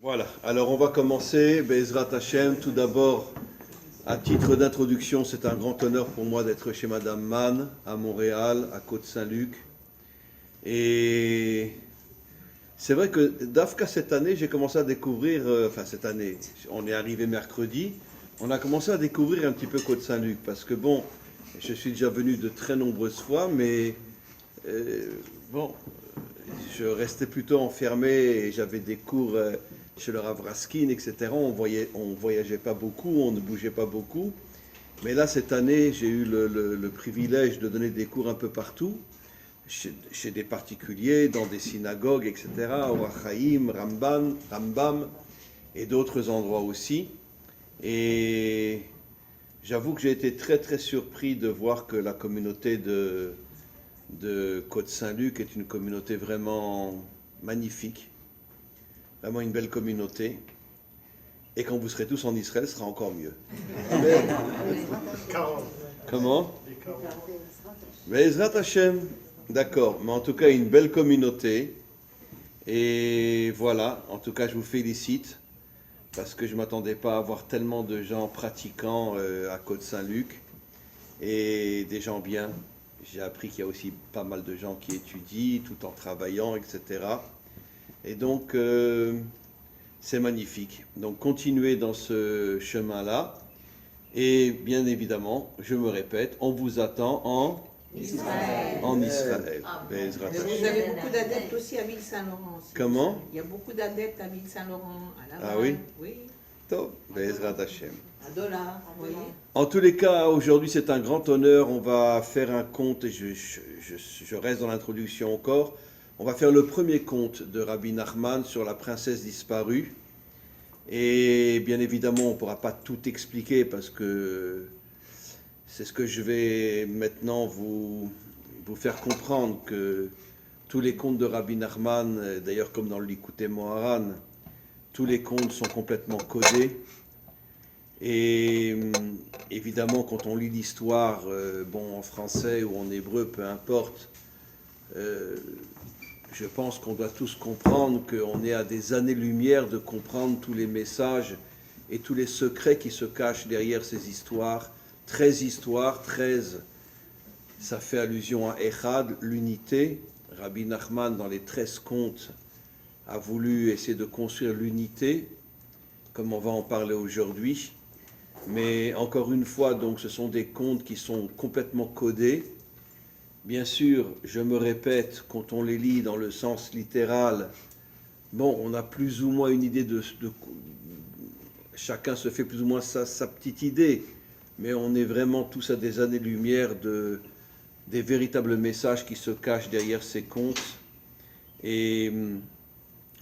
Voilà, alors on va commencer. Be'ezrat Hashem, tout d'abord, à titre d'introduction, c'est un grand honneur pour moi d'être chez Madame Mann, à Montréal, à Côte-Saint-Luc. Et c'est vrai que d'Afka cette année, j'ai commencé à découvrir, cette année, on est arrivé mercredi, on a commencé à découvrir un petit peu Côte-Saint-Luc, parce que bon, je suis déjà venu de très nombreuses fois, mais bon, je restais plutôt enfermé et j'avais des cours chez le Rav Raskin, etc. On voyageait pas beaucoup, on ne bougeait pas beaucoup. Mais là, cette année, j'ai eu le privilège de donner des cours un peu partout, chez des particuliers, dans des synagogues, etc. Au Rachaim, Rambam et d'autres endroits aussi. Et j'avoue que j'ai été très très surpris de voir que la communauté de Côte-Saint-Luc est une communauté vraiment magnifique, vraiment une belle communauté. Et quand vous serez tous en Israël, ce sera encore mieux. Comment? Be'ezrat Hashem. D'accord, mais en tout cas, une belle communauté. Et voilà, en tout cas, je vous félicite, parce que je ne m'attendais pas à avoir tellement de gens pratiquants à Côte-Saint-Luc, et des gens bien. J'ai appris qu'il y a aussi pas mal de gens qui étudient tout en travaillant, etc. Et donc, c'est magnifique. Donc, continuez dans ce chemin-là. Et bien évidemment, je me répète, on vous attend en Israël. En Israël. Be'ezrat Vous Hashem. avez beaucoup d'adeptes aussi à Ville-Saint-Laurent. Comment? Il y a beaucoup d'adeptes à Ville-Saint-Laurent, à Laval. Ah oui? Oui. Tov, Be'ezrat Hashem. À Dollard, vous voyez. En tous les cas, aujourd'hui, c'est un grand honneur. On va faire un conte, et je reste dans l'introduction encore. On va faire le premier conte de Rabbi Nachman sur la princesse disparue. Et bien évidemment, on ne pourra pas tout expliquer parce que c'est ce que je vais maintenant vous faire comprendre, que tous les contes de Rabbi Nachman, d'ailleurs comme dans le Likutei Moharan, tous les contes sont complètement codés. Et évidemment, quand on lit l'histoire, en français ou en hébreu, peu importe, je pense qu'on doit tous comprendre qu'on est à des années-lumière de comprendre tous les messages et tous les secrets qui se cachent derrière ces histoires. 13 histoires, 13, ça fait allusion à Echad, l'unité. Rabbi Nachman, dans les 13 contes, a voulu essayer de construire l'unité, comme on va en parler aujourd'hui. Mais encore une fois, donc, ce sont des contes qui sont complètement codés. Bien sûr, je me répète, quand on les lit dans le sens littéral, on a plus ou moins une idée chacun se fait plus ou moins sa petite idée, mais on est vraiment tous à des années-lumière des véritables messages qui se cachent derrière ces contes. Et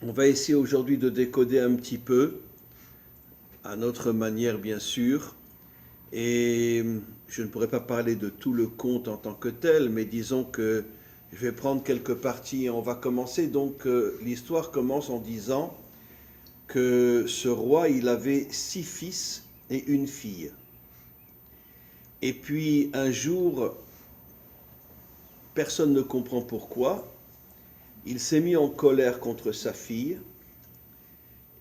on va essayer aujourd'hui de décoder un petit peu, à notre manière bien sûr, et je ne pourrais pas parler de tout le conte en tant que tel, mais disons que je vais prendre quelques parties et on va commencer. Donc l'histoire commence en disant que ce roi, il avait 6 fils et une fille. Et puis un jour, personne ne comprend pourquoi, il s'est mis en colère contre sa fille.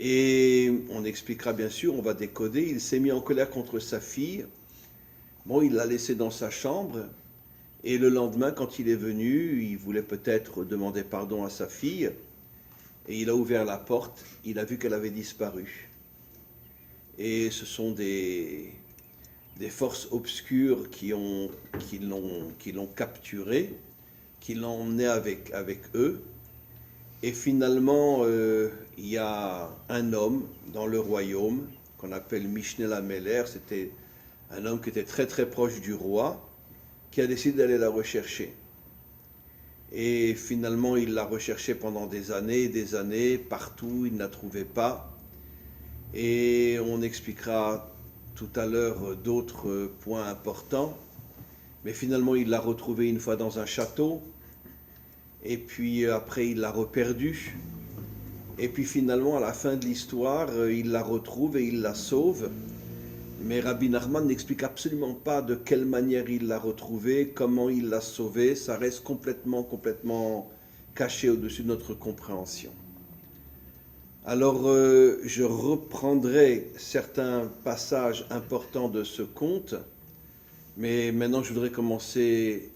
Et on expliquera bien sûr, on va décoder, il s'est mis en colère contre sa fille. Il l'a laissée dans sa chambre. Et le lendemain, quand il est venu, il voulait peut-être demander pardon à sa fille. Et il a ouvert la porte, il a vu qu'elle avait disparu. Et ce sont des forces obscures qui l'ont capturé, qui l'ont emmené avec eux. Et finalement, il y a un homme dans le royaume qu'on appelle Mishneh Lameler. C'était un homme qui était très très proche du roi, qui a décidé d'aller la rechercher. Et finalement, il l'a recherchée pendant des années, partout, il ne la trouvait pas. Et on expliquera tout à l'heure d'autres points importants. Mais finalement, il l'a retrouvée une fois dans un château. Et puis après, il l'a reperdue. Et puis finalement, à la fin de l'histoire, il la retrouve et il la sauve. Mais Rabbi Nachman n'explique absolument pas de quelle manière il l'a retrouvée, comment il l'a sauvée. Ça reste complètement caché au-dessus de notre compréhension. Alors, je reprendrai certains passages importants de ce conte, mais maintenant je voudrais commencer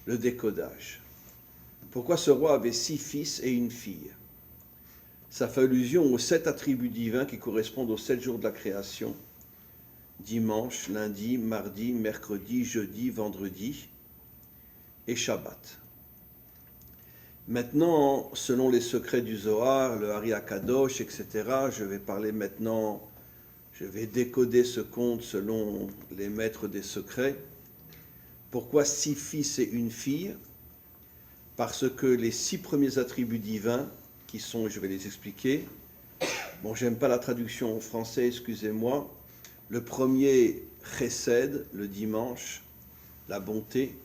le décodage. Pourquoi ce roi avait 6 fils et une fille? Ça fait allusion aux 7 attributs divins qui correspondent aux 7 jours de la création. Dimanche, lundi, mardi, mercredi, jeudi, vendredi et Shabbat. Maintenant, selon les secrets du Zohar, le Hari HaKadosh, etc., je vais décoder ce conte selon les maîtres des secrets. Pourquoi 6 fils et une fille? Parce que les 6 premiers attributs divins, qui sont, je vais les expliquer, bon, j'aime pas la traduction en français, excusez-moi. Le premier, Chesed, le dimanche, la bonté.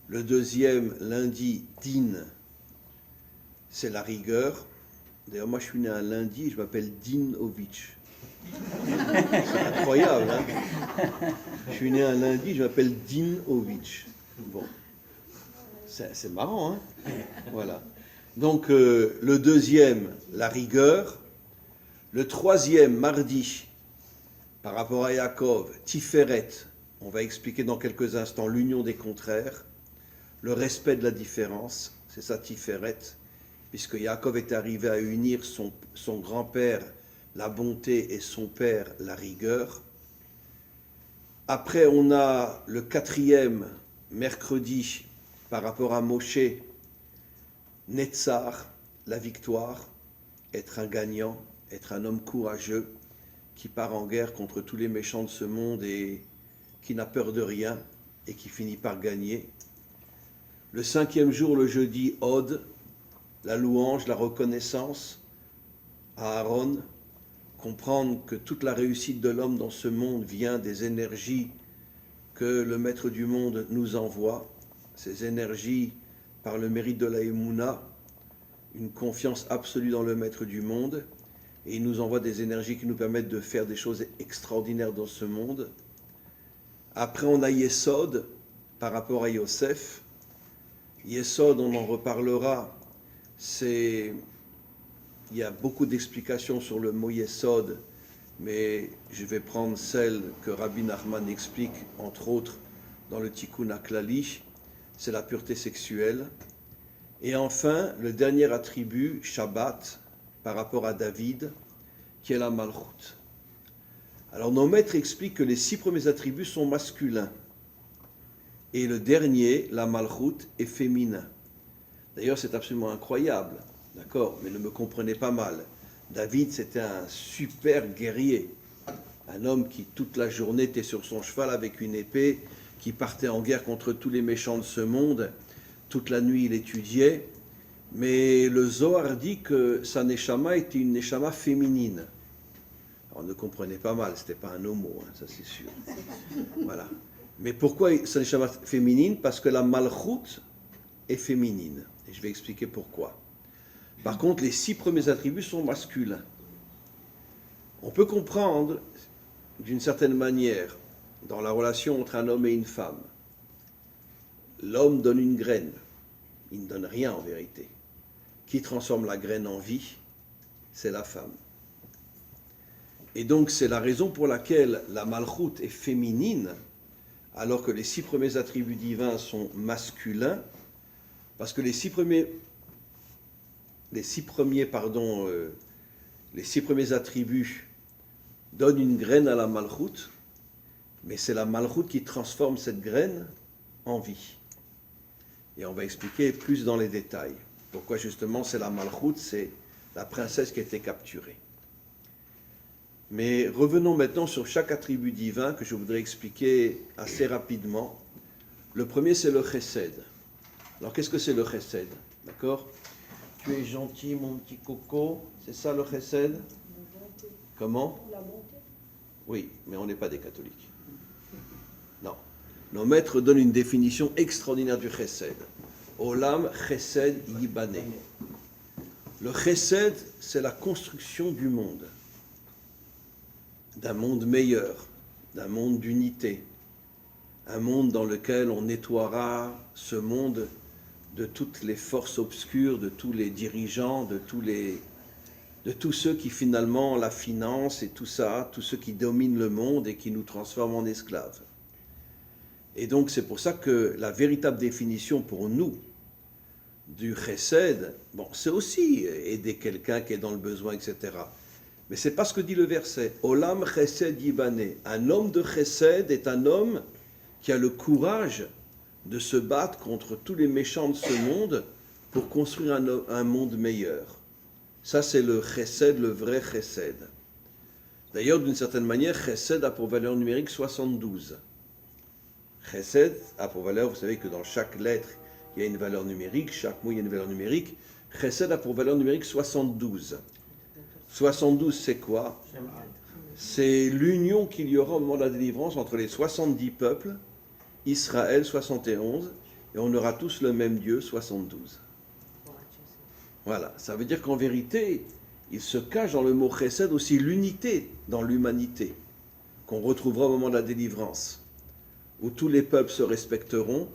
Le deuxième, lundi, Din, c'est la rigueur. D'ailleurs, moi, je suis né un lundi, je m'appelle Dinovitch. C'est incroyable, hein? Je suis né un lundi, je m'appelle Dinovitch. Bon, c'est marrant, hein? Voilà. Donc, le deuxième, la rigueur. Le troisième, mardi, par rapport à Yaakov, Tiferet. On va expliquer dans quelques instants l'union des contraires, le respect de la différence, c'est ça Tiferet, puisque Yaakov est arrivé à unir son grand-père, la bonté, et son père, la rigueur. Après, on a le quatrième, mercredi, par rapport à Moshe, Netzar, la victoire, être un gagnant, être un homme courageux, qui part en guerre contre tous les méchants de ce monde et qui n'a peur de rien et qui finit par gagner. Le cinquième jour, le jeudi, Od, la louange, la reconnaissance à Aaron, comprendre que toute la réussite de l'homme dans ce monde vient des énergies que le Maître du monde nous envoie, ces énergies par le mérite de la Emouna, une confiance absolue dans le Maître du monde, et il nous envoie des énergies qui nous permettent de faire des choses extraordinaires dans ce monde. Après, on a Yesod, par rapport à Yosef. Yesod, on en reparlera, il y a beaucoup d'explications sur le mot Yesod, mais je vais prendre celle que Rabbi Nachman explique, entre autres, dans le Tikkun HaKlali, c'est la pureté sexuelle. Et enfin, le dernier attribut, Shabbat, par rapport à David, qui est la Malchut. Alors nos maîtres expliquent que les 6 premiers attributs sont masculins, et le dernier, la Malchut, est féminin. D'ailleurs, c'est absolument incroyable, d'accord, mais ne me comprenez pas mal. David, c'était un super guerrier, un homme qui toute la journée était sur son cheval avec une épée, qui partait en guerre contre tous les méchants de ce monde. Toute la nuit, il étudiait, mais le Zohar dit que sa neshama était une neshama féminine. Alors, ne comprenez pas mal, c'était pas un homo, hein, ça c'est sûr. Voilà. Mais pourquoi sa neshama féminine? Parce que la malchut est féminine. Et je vais expliquer pourquoi. Par contre, les 6 premiers attributs sont masculins. On peut comprendre, d'une certaine manière, dans la relation entre un homme et une femme, l'homme donne une graine, il ne donne rien en vérité. Qui transforme la graine en vie? C'est la femme. Et donc c'est la raison pour laquelle la malchut est féminine, alors que les 6 premiers attributs divins sont masculins, parce que les six premiers attributs donnent une graine à la malchut, mais c'est la malchut qui transforme cette graine en vie. Et on va expliquer plus dans les détails. Pourquoi justement c'est la malchut, c'est la princesse qui a été capturée. Mais revenons maintenant sur chaque attribut divin que je voudrais expliquer assez rapidement. Le premier, c'est le chesed. Alors qu'est-ce que c'est le chesed? D'accord? Tu es gentil, mon petit coco. C'est ça le chesed? Comment? La bonté. Oui, mais on n'est pas des catholiques. Non. Nos maîtres donnent une définition extraordinaire du chesed. Olam chesed yibane. Le chesed, c'est la construction du monde. D'un monde meilleur, d'un monde d'unité. Un monde dans lequel on nettoiera ce monde de toutes les forces obscures, de tous les dirigeants, de de tous ceux qui finalement la financent et tout ça, tous ceux qui dominent le monde et qui nous transforment en esclaves. Et donc c'est pour ça que la véritable définition pour nous du chesed, bon, c'est aussi aider quelqu'un qui est dans le besoin, etc. Mais c'est pas ce que dit le verset. Olam chesed yibane. Un homme de chesed est un homme qui a le courage de se battre contre tous les méchants de ce monde pour construire un monde meilleur. Ça, c'est le chesed, le vrai chesed. D'ailleurs, d'une certaine manière, chesed a pour valeur numérique 72. Chesed a pour valeur, vous savez que dans chaque lettre, il y a une valeur numérique, chaque mot, il y a une valeur numérique. Chesed a pour valeur numérique 72. 72, c'est quoi? C'est l'union qu'il y aura au moment de la délivrance entre les 70 peuples, Israël 71, et on aura tous le même Dieu 72. Voilà, ça veut dire qu'en vérité, il se cache dans le mot chesed aussi l'unité dans l'humanité, qu'on retrouvera au moment de la délivrance, où tous les peuples se respecteront,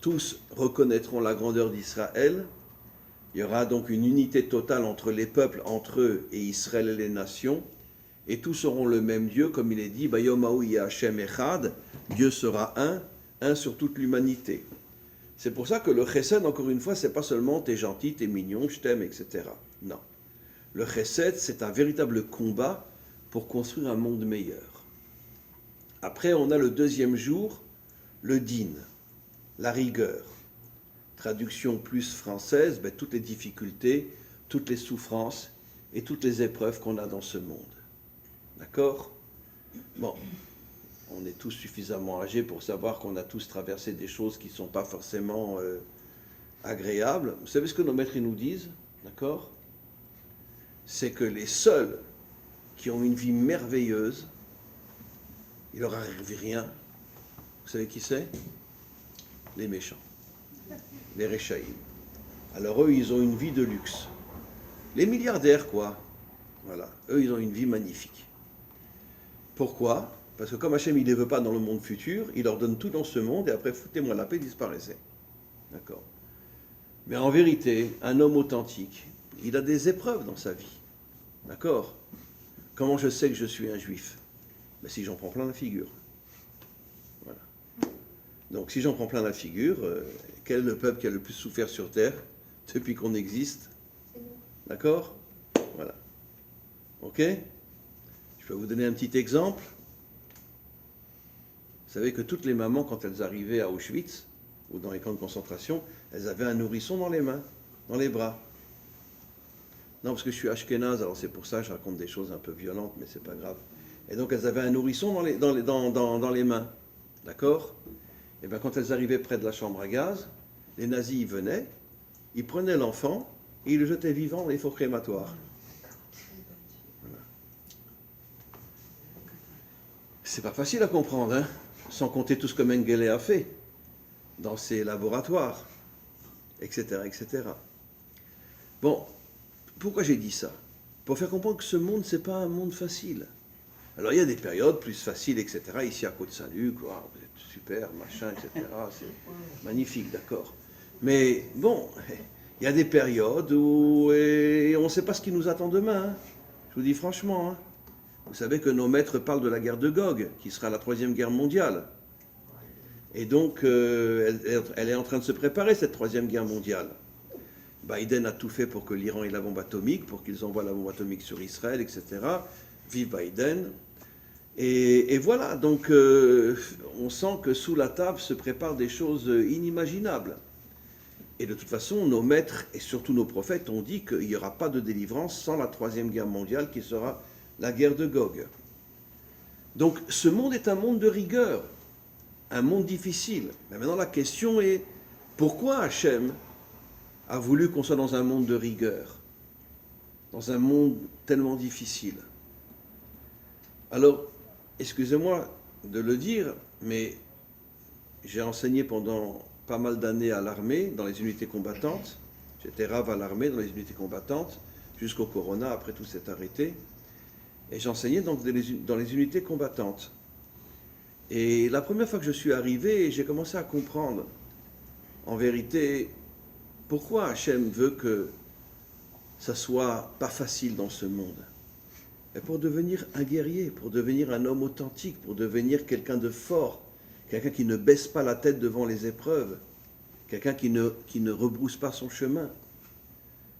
tous reconnaîtront la grandeur d'Israël. Il y aura donc une unité totale entre les peuples, entre eux et Israël et les nations, et tous auront le même Dieu, comme il est dit, Bayomahu Yahashem Echad, Dieu sera un sur toute l'humanité. C'est pour ça que le chesed, encore une fois, c'est pas seulement t'es gentil, t'es mignon, je t'aime, etc. Non. Le chesed, c'est un véritable combat pour construire un monde meilleur. Après, on a le deuxième jour, le din, la rigueur. Traduction plus française, toutes les difficultés, toutes les souffrances et toutes les épreuves qu'on a dans ce monde. D'accord? Bon, on est tous suffisamment âgés pour savoir qu'on a tous traversé des choses qui ne sont pas forcément agréables. Vous savez ce que nos maîtres nous disent? D'accord? C'est que les seuls qui ont une vie merveilleuse, il leur arrive rien. Vous savez qui c'est? Les méchants. Les Réchaïm. Alors eux, ils ont une vie de luxe. Les milliardaires, quoi. Voilà. Eux, ils ont une vie magnifique. Pourquoi? Parce que comme Hachem, il ne les veut pas dans le monde futur, il leur donne tout dans ce monde et après, foutez-moi la paix, disparaissez. D'accord? Mais en vérité, un homme authentique, il a des épreuves dans sa vie. D'accord? Comment je sais que je suis un juif? Si j'en prends plein la figure. Voilà. Donc si j'en prends plein la figure, quel est le peuple qui a le plus souffert sur Terre depuis qu'on existe? D'accord? Voilà. Ok? Je peux vous donner un petit exemple. Vous savez que toutes les mamans, quand elles arrivaient à Auschwitz, ou dans les camps de concentration, elles avaient un nourrisson dans les mains, dans les bras. Non, parce que je suis ashkénaze, alors c'est pour ça que je raconte des choses un peu violentes, mais c'est pas grave. Et donc elles avaient un nourrisson dans les mains. D'accord? Et bien quand elles arrivaient près de la chambre à gaz, les nazis y venaient, ils prenaient l'enfant et ils le jetaient vivant dans les fours crématoires. Voilà. C'est pas facile à comprendre, hein, sans compter tout ce que Mengele a fait dans ses laboratoires, etc., etc. Bon, pourquoi j'ai dit ça? Pour faire comprendre que ce monde, c'est pas un monde facile. Alors il y a des périodes plus faciles, etc. Ici à Côte-Salut, quoi, vous êtes super, machin, etc. C'est magnifique, d'accord. Mais bon, il y a des périodes où on ne sait pas ce qui nous attend demain. Hein. Je vous dis franchement. Hein. Vous savez que nos maîtres parlent de la guerre de Gog, qui sera la 3e guerre mondiale. Et donc, elle est en train de se préparer, cette 3e guerre mondiale. Biden a tout fait pour que l'Iran ait la bombe atomique, pour qu'ils envoient la bombe atomique sur Israël, etc. Vive Biden. Et voilà, donc on sent que sous la table se préparent des choses inimaginables. Et de toute façon, nos maîtres et surtout nos prophètes ont dit qu'il n'y aura pas de délivrance sans la 3e guerre mondiale qui sera la guerre de Gog. Donc ce monde est un monde de rigueur, un monde difficile. Mais maintenant la question est, pourquoi Hachem a voulu qu'on soit dans un monde de rigueur, dans un monde tellement difficile? Alors, excusez-moi de le dire, mais j'ai enseigné pendant pas mal d'années à l'armée, dans les unités combattantes. J'étais rave à l'armée, dans les unités combattantes, jusqu'au Corona, après tout s'est arrêté. Et j'enseignais donc dans les unités combattantes. Et la première fois que je suis arrivé, j'ai commencé à comprendre, en vérité, pourquoi Hachem veut que ça soit pas facile dans ce monde. Mais pour devenir un guerrier, pour devenir un homme authentique, pour devenir quelqu'un de fort, quelqu'un qui ne baisse pas la tête devant les épreuves, quelqu'un qui ne rebrousse pas son chemin.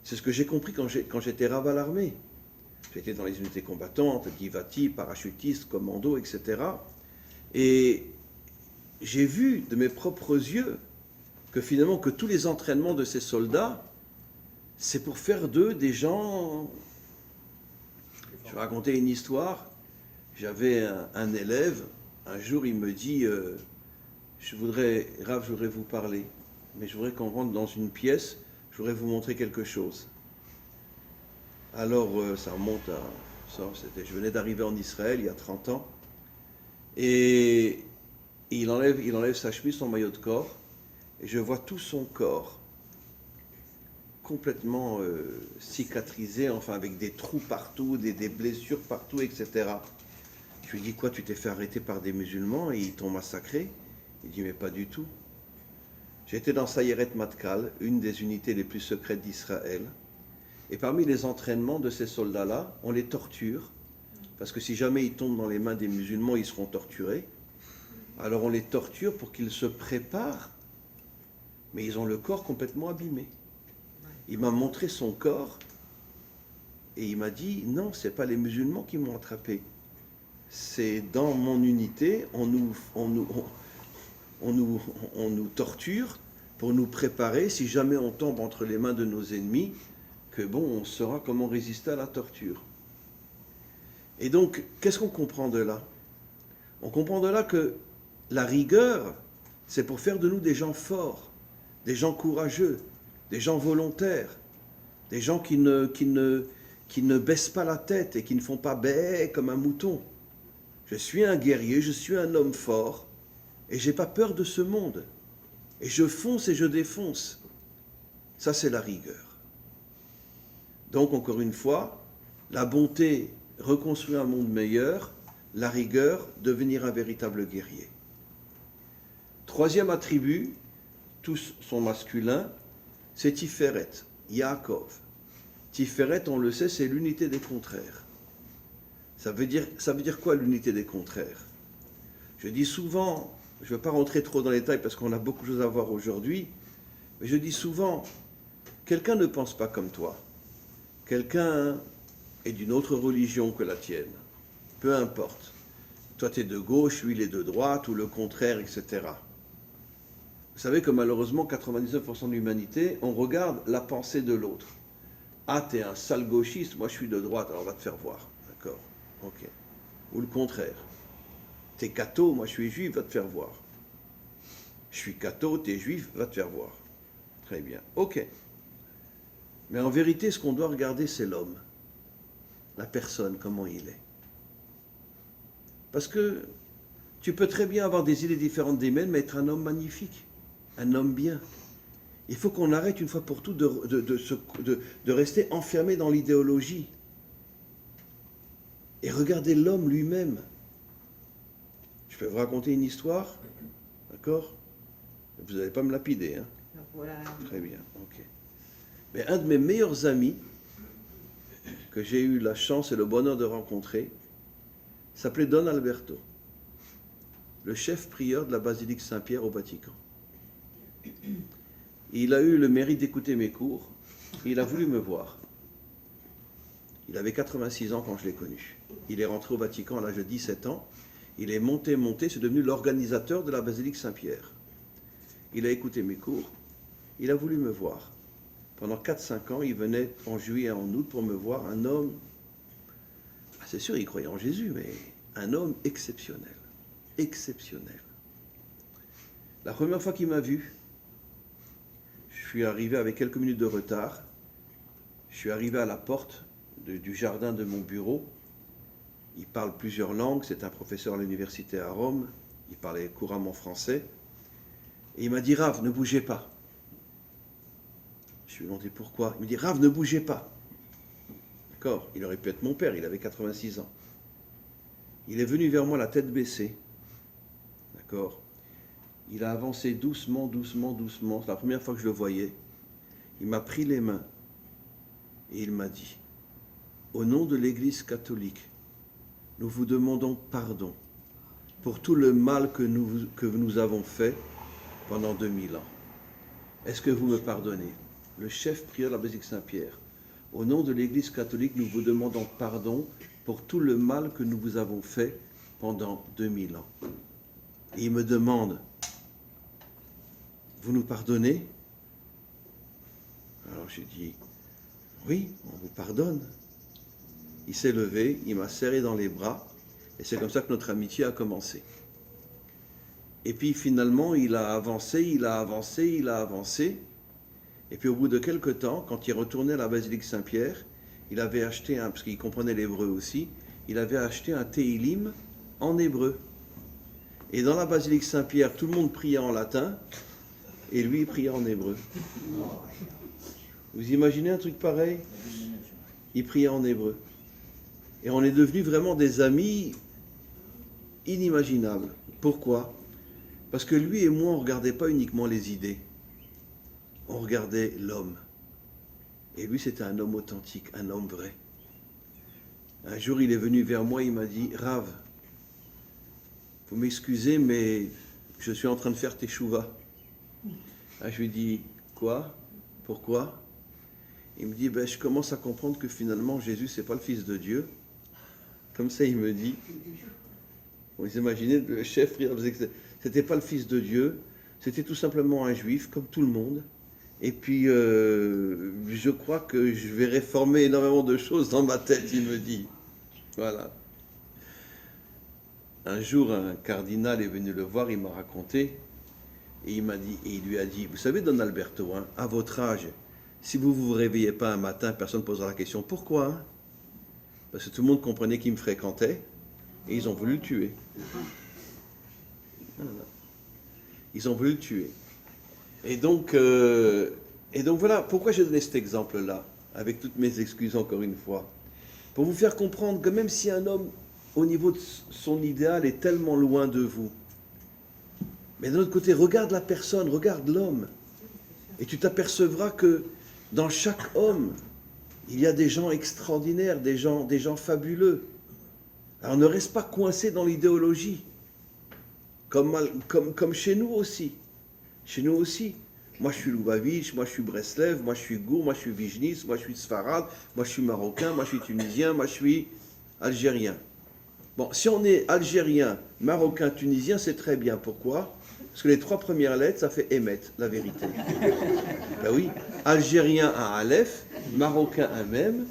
C'est ce que j'ai compris quand j'étais rave à l'armée. J'étais dans les unités combattantes, Givati, parachutiste, commando, etc. Et j'ai vu de mes propres yeux que finalement que tous les entraînements de ces soldats, c'est pour faire d'eux des gens... Je vais raconter une histoire. J'avais un élève, un jour il me dit je voudrais vous parler, mais je voudrais qu'on rentre dans une pièce, je voudrais vous montrer quelque chose. Alors ça remonte à... je venais d'arriver en Israël il y a 30 ans, et il enlève sa chemise, son maillot de corps, et je vois tout son corps complètement cicatrisé, enfin avec des trous partout, des blessures partout, etc. Je lui dis, quoi, tu t'es fait arrêter par des musulmans et ils t'ont massacré? Il dit, mais pas du tout. J'étais dans Sayeret Matkal, une des unités les plus secrètes d'Israël, et parmi les entraînements de ces soldats-là, on les torture, parce que si jamais ils tombent dans les mains des musulmans, ils seront torturés. Alors on les torture pour qu'ils se préparent, mais ils ont le corps complètement abîmé. Il m'a montré son corps et il m'a dit, non, ce n'est pas les musulmans qui m'ont attrapé. C'est dans mon unité, on nous torture pour nous préparer, si jamais on tombe entre les mains de nos ennemis, que bon, on saura comment résister à la torture. Et donc, qu'est-ce qu'on comprend de là? On comprend de là que la rigueur, c'est pour faire de nous des gens forts, des gens courageux, des gens volontaires, des gens qui ne baissent pas la tête et qui ne font pas bêh comme un mouton. Je suis un guerrier, je suis un homme fort, et je n'ai pas peur de ce monde. Et je fonce et je défonce. Ça, c'est la rigueur. Donc, encore une fois, la bonté, reconstruire un monde meilleur, la rigueur, devenir un véritable guerrier. Troisième attribut, tous sont masculins, c'est Tiferet, Yaakov. Tiferet, on le sait, c'est l'unité des contraires. Ça veut dire quoi l'unité des contraires? Je dis souvent, je ne veux pas rentrer trop dans les détails parce qu'on a beaucoup de choses à voir aujourd'hui, mais je dis souvent, quelqu'un ne pense pas comme toi. Quelqu'un est d'une autre religion que la tienne. Peu importe. Toi, tu es de gauche, lui, il est de droite, ou le contraire, etc. Vous savez que malheureusement, 99% de l'humanité, on regarde la pensée de l'autre. Ah, t'es un sale gauchiste, moi je suis de droite, alors on va te faire voir. D'accord, ok. Ou le contraire. T'es catho, moi je suis juif, va te faire voir. Je suis catho, t'es juif, va te faire voir. Très bien, ok. Mais en vérité, ce qu'on doit regarder, c'est l'homme. La personne, comment il est. Parce que tu peux très bien avoir des idées différentes des miennes, mais être un homme magnifique. Un homme bien. Il faut qu'on arrête une fois pour toutes de rester enfermé dans l'idéologie. Et regarder l'homme lui-même. Je peux vous raconter une histoire, d'accord? Vous n'allez pas me lapider, hein? Voilà. Très bien, ok. Mais un de mes meilleurs amis, que j'ai eu la chance et le bonheur de rencontrer, s'appelait Don Alberto, le chef prieur de la basilique Saint-Pierre au Vatican. Il a eu le mérite d'écouter mes cours, et il a voulu me voir. Il avait 86 ans quand je l'ai connu. Il est rentré au Vatican à l'âge de 17 ans. Il est monté, c'est devenu l'organisateur de la basilique Saint-Pierre. Il a écouté mes cours, il a voulu me voir. Pendant 4-5 ans, il venait en juillet et en août pour me voir, un homme, c'est sûr, il croyait en Jésus, mais un homme exceptionnel. Exceptionnel. La première fois qu'il m'a vu, je suis arrivé avec quelques minutes de retard. Je suis arrivé à la porte du jardin de mon bureau. Il parle plusieurs langues, c'est un professeur à l'université à Rome. Il parlait couramment français. Et il m'a dit, Rav, ne bougez pas. Je lui ai demandé pourquoi. Il me dit, Rav, ne bougez pas. D'accord, il aurait pu être mon père, il avait 86 ans. Il est venu vers moi la tête baissée. D'accord. Il a avancé doucement, doucement, doucement. C'est la première fois que je le voyais. Il m'a pris les mains. Et il m'a dit, au nom de l'Église catholique, nous vous demandons pardon pour tout le mal que nous avons fait pendant 2000 ans. Est-ce que vous me pardonnez? Le chef prieur de la basilique Saint-Pierre, au nom de l'Église catholique, nous vous demandons pardon pour tout le mal que nous vous avons fait pendant 2000 ans. Et il me demande, vous nous pardonnez? Alors j'ai dit, oui, on vous pardonne. Il s'est levé, il m'a serré dans les bras, et c'est comme ça que notre amitié a commencé. Et puis finalement, il a avancé, et puis au bout de quelque temps, quand il est retourné à la basilique Saint-Pierre, il avait acheté parce qu'il comprenait l'hébreu aussi, il avait acheté un Téhilim en hébreu. Et dans la basilique Saint-Pierre, tout le monde priait en latin, et lui, il priait en hébreu. Vous imaginez un truc pareil? Il priait en hébreu. Et on est devenus vraiment des amis inimaginables. Pourquoi? Parce que lui et moi, on ne regardait pas uniquement les idées. On regardait l'homme. Et lui, c'était un homme authentique, un homme vrai. Un jour, il est venu vers moi, il m'a dit, Rav, vous m'excusez, mais je suis en train de faire teshuva. Je lui ai dit, quoi? Pourquoi? Il me dit, je commence à comprendre que finalement, Jésus, c'est pas le Fils de Dieu. Comme ça, il me dit. Vous imaginez, le chef, c'était pas le Fils de Dieu, c'était tout simplement un juif, comme tout le monde. Et puis, je crois que je vais réformer énormément de choses dans ma tête, il me dit. Voilà. Un jour, un cardinal est venu le voir, il m'a raconté, et il lui a dit, vous savez, Don Alberto, hein, à votre âge, si vous ne vous réveillez pas un matin, personne ne posera la question, pourquoi? Hein? Parce que tout le monde comprenait qu'il me fréquentait, et ils ont voulu le tuer. Voilà. Ils ont voulu le tuer. Et donc voilà, pourquoi j'ai donné cet exemple-là, avec toutes mes excuses encore une fois, pour vous faire comprendre que même si un homme, au niveau de son idéal, est tellement loin de vous, mais d'un autre côté, regarde la personne, regarde l'homme, et tu t'apercevras que dans chaque homme, il y a des gens extraordinaires, des gens fabuleux. Alors ne reste pas coincé dans l'idéologie, comme chez nous aussi. Chez nous aussi. Moi, je suis Lubavitch, moi, je suis Breslev, moi, je suis Gour, moi, je suis Vijnis, moi, je suis Sfarad, moi, je suis Marocain, moi, je suis Tunisien, moi, je suis Algérien. Bon, si on est Algérien, Marocain, Tunisien, c'est très bien. Pourquoi? Parce que les 3 premières lettres, ça fait Emet, la vérité. Ben oui, Algérien, un Aleph, Marocain, un Mem,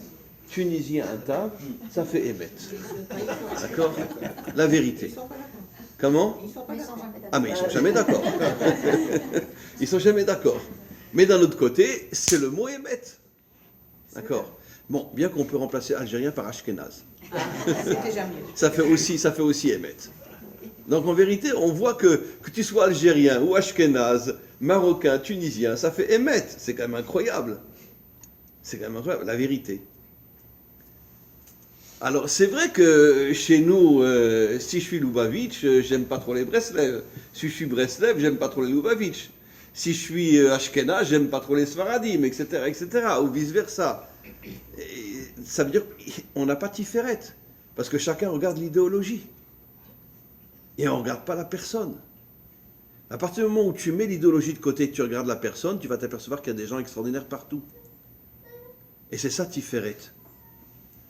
Tunisien, un Tav, ça fait Emet. D'accord? La vérité. Comment? Ah, mais ils ne sont jamais d'accord. Ils ne sont jamais d'accord. Mais d'un autre côté, c'est le mot Emet. D'accord? Bon, bien qu'on peut remplacer Algérien par Ashkenaz. Ça fait aussi Emet. Donc en vérité, on voit que tu sois Algérien ou Ashkenaz, Marocain, Tunisien, ça fait Emet. C'est quand même incroyable. C'est quand même incroyable, la vérité. Alors, c'est vrai que chez nous, si je suis Lubavitch, j'aime pas trop les Breslev. Si je suis Breslev, j'aime pas trop les Lubavitch. Si je suis Ashkenaz, j'aime pas trop les Sfaradim, etc., ou vice-versa. Et ça veut dire qu'on n'a pas Tiferet, parce que chacun regarde l'idéologie. Et on ne regarde pas la personne. À partir du moment où tu mets l'idéologie de côté et que tu regardes la personne, tu vas t'apercevoir qu'il y a des gens extraordinaires partout. Et c'est ça Tiferet.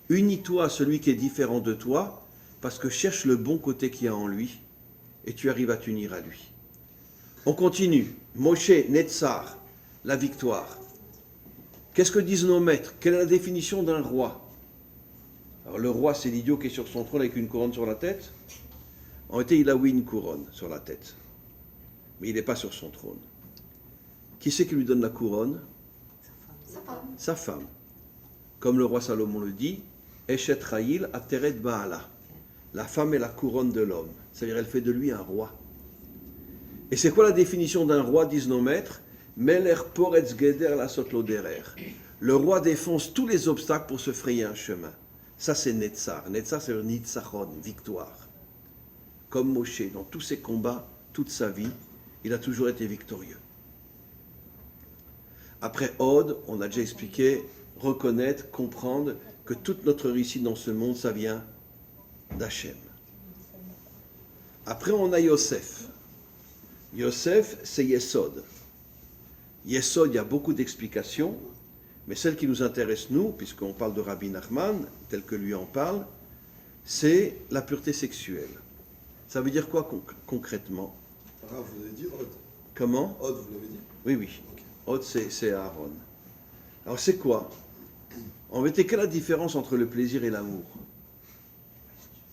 Unis-toi à celui qui est différent de toi, parce que cherche le bon côté qu'il y a en lui, et tu arrives à t'unir à lui. On continue. Moshe Netzar, la victoire. Qu'est-ce que disent nos maîtres? Quelle est la définition d'un roi? Alors le roi, c'est l'idiot qui est sur son trône avec une couronne sur la tête. En réalité, il a oui une couronne sur la tête, mais il n'est pas sur son trône. Qui c'est qui lui donne la couronne? Sa femme. Sa femme. Comme le roi Salomon le dit, Eshet Ra'il Ateret Ba'ala. La femme est la couronne de l'homme. C'est-à-dire, elle fait de lui un roi. Et c'est quoi la définition d'un roi, disent nos maîtres? Meler Poretz Geder la Sotloderer. Le roi défonce tous les obstacles pour se frayer un chemin. Ça, c'est Netzar. Netzar, c'est le Nitzachon, victoire. Comme Moshe, dans tous ses combats, toute sa vie, il a toujours été victorieux. Après Od, on a déjà expliqué, reconnaître, comprendre que toute notre réussite dans ce monde, ça vient d'Hachem. Après, on a Yosef. Yosef, c'est Yesod. Yesod, il y a beaucoup d'explications, mais celle qui nous intéresse, nous, puisqu'on parle de Rabbi Nachman, tel que lui en parle, c'est la pureté sexuelle. Ça veut dire quoi concrètement? Ah, vous avez dit Od. Comment? Od, vous l'avez dit? Oui, oui. Ok. Od, c'est Aaron. Alors, c'est quoi? En vérité, quelle est la différence entre le plaisir et l'amour?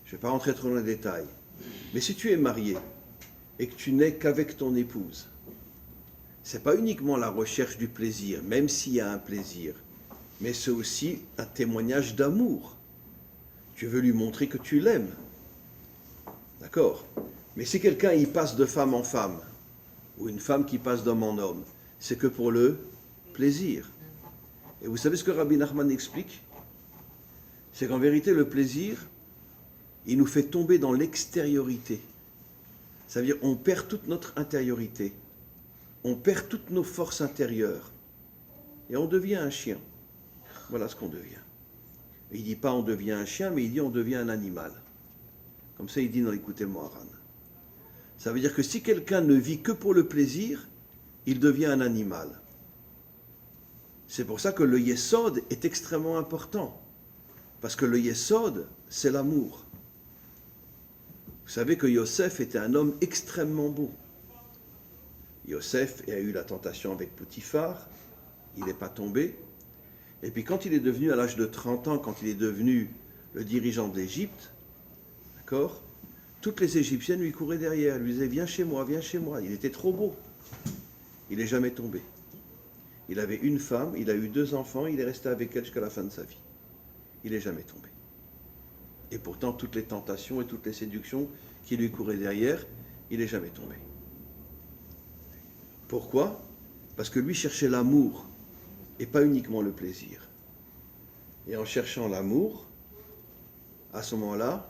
Je ne vais pas rentrer trop dans les détails. Mais si tu es marié et que tu n'es qu'avec ton épouse, ce n'est pas uniquement la recherche du plaisir, même s'il y a un plaisir, mais c'est aussi un témoignage d'amour. Tu veux lui montrer que tu l'aimes. D'accord? Mais si quelqu'un y passe de femme en femme, ou une femme qui passe d'homme en homme, c'est que pour le plaisir. Et vous savez ce que Rabbi Nachman explique? C'est qu'en vérité, le plaisir, il nous fait tomber dans l'extériorité. Ça veut dire on perd toute notre intériorité. On perd toutes nos forces intérieures. Et on devient un chien. Voilà ce qu'on devient. Il ne dit pas on devient un chien, mais il dit on devient un animal. Comme ça, il dit dans l'écoutez Moharan. Ça veut dire que si quelqu'un ne vit que pour le plaisir, il devient un animal. C'est pour ça que le Yesod est extrêmement important. Parce que le Yesod, c'est l'amour. Vous savez que Yosef était un homme extrêmement beau. Yosef a eu la tentation avec Potiphar, il n'est pas tombé. Et puis quand il est devenu, à l'âge de 30 ans, quand il est devenu le dirigeant d'Égypte, d'accord, toutes les Égyptiennes lui couraient derrière, lui disaient « Viens chez moi, viens chez moi ». Il était trop beau. Il n'est jamais tombé. Il avait une femme, il a eu 2 enfants, il est resté avec elle jusqu'à la fin de sa vie. Il n'est jamais tombé. Et pourtant, toutes les tentations et toutes les séductions qui lui couraient derrière, il n'est jamais tombé. Pourquoi? Parce que lui cherchait l'amour et pas uniquement le plaisir. Et en cherchant l'amour, à ce moment-là,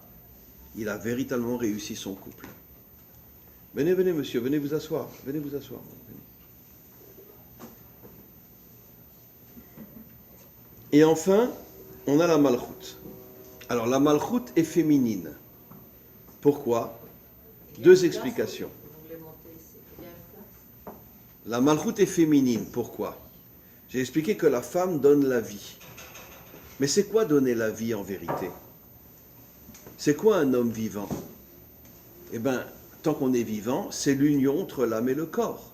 il a véritablement réussi son couple. Venez, venez, monsieur, venez vous asseoir. Venez vous asseoir. Venez. Et enfin, on a la malchoute. Alors, la malchoute est féminine. Pourquoi? 2 explications. La malchoute est féminine. Pourquoi? J'ai expliqué que la femme donne la vie. Mais c'est quoi donner la vie en vérité? C'est quoi un homme vivant? Eh bien, tant qu'on est vivant, c'est l'union entre l'âme et le corps.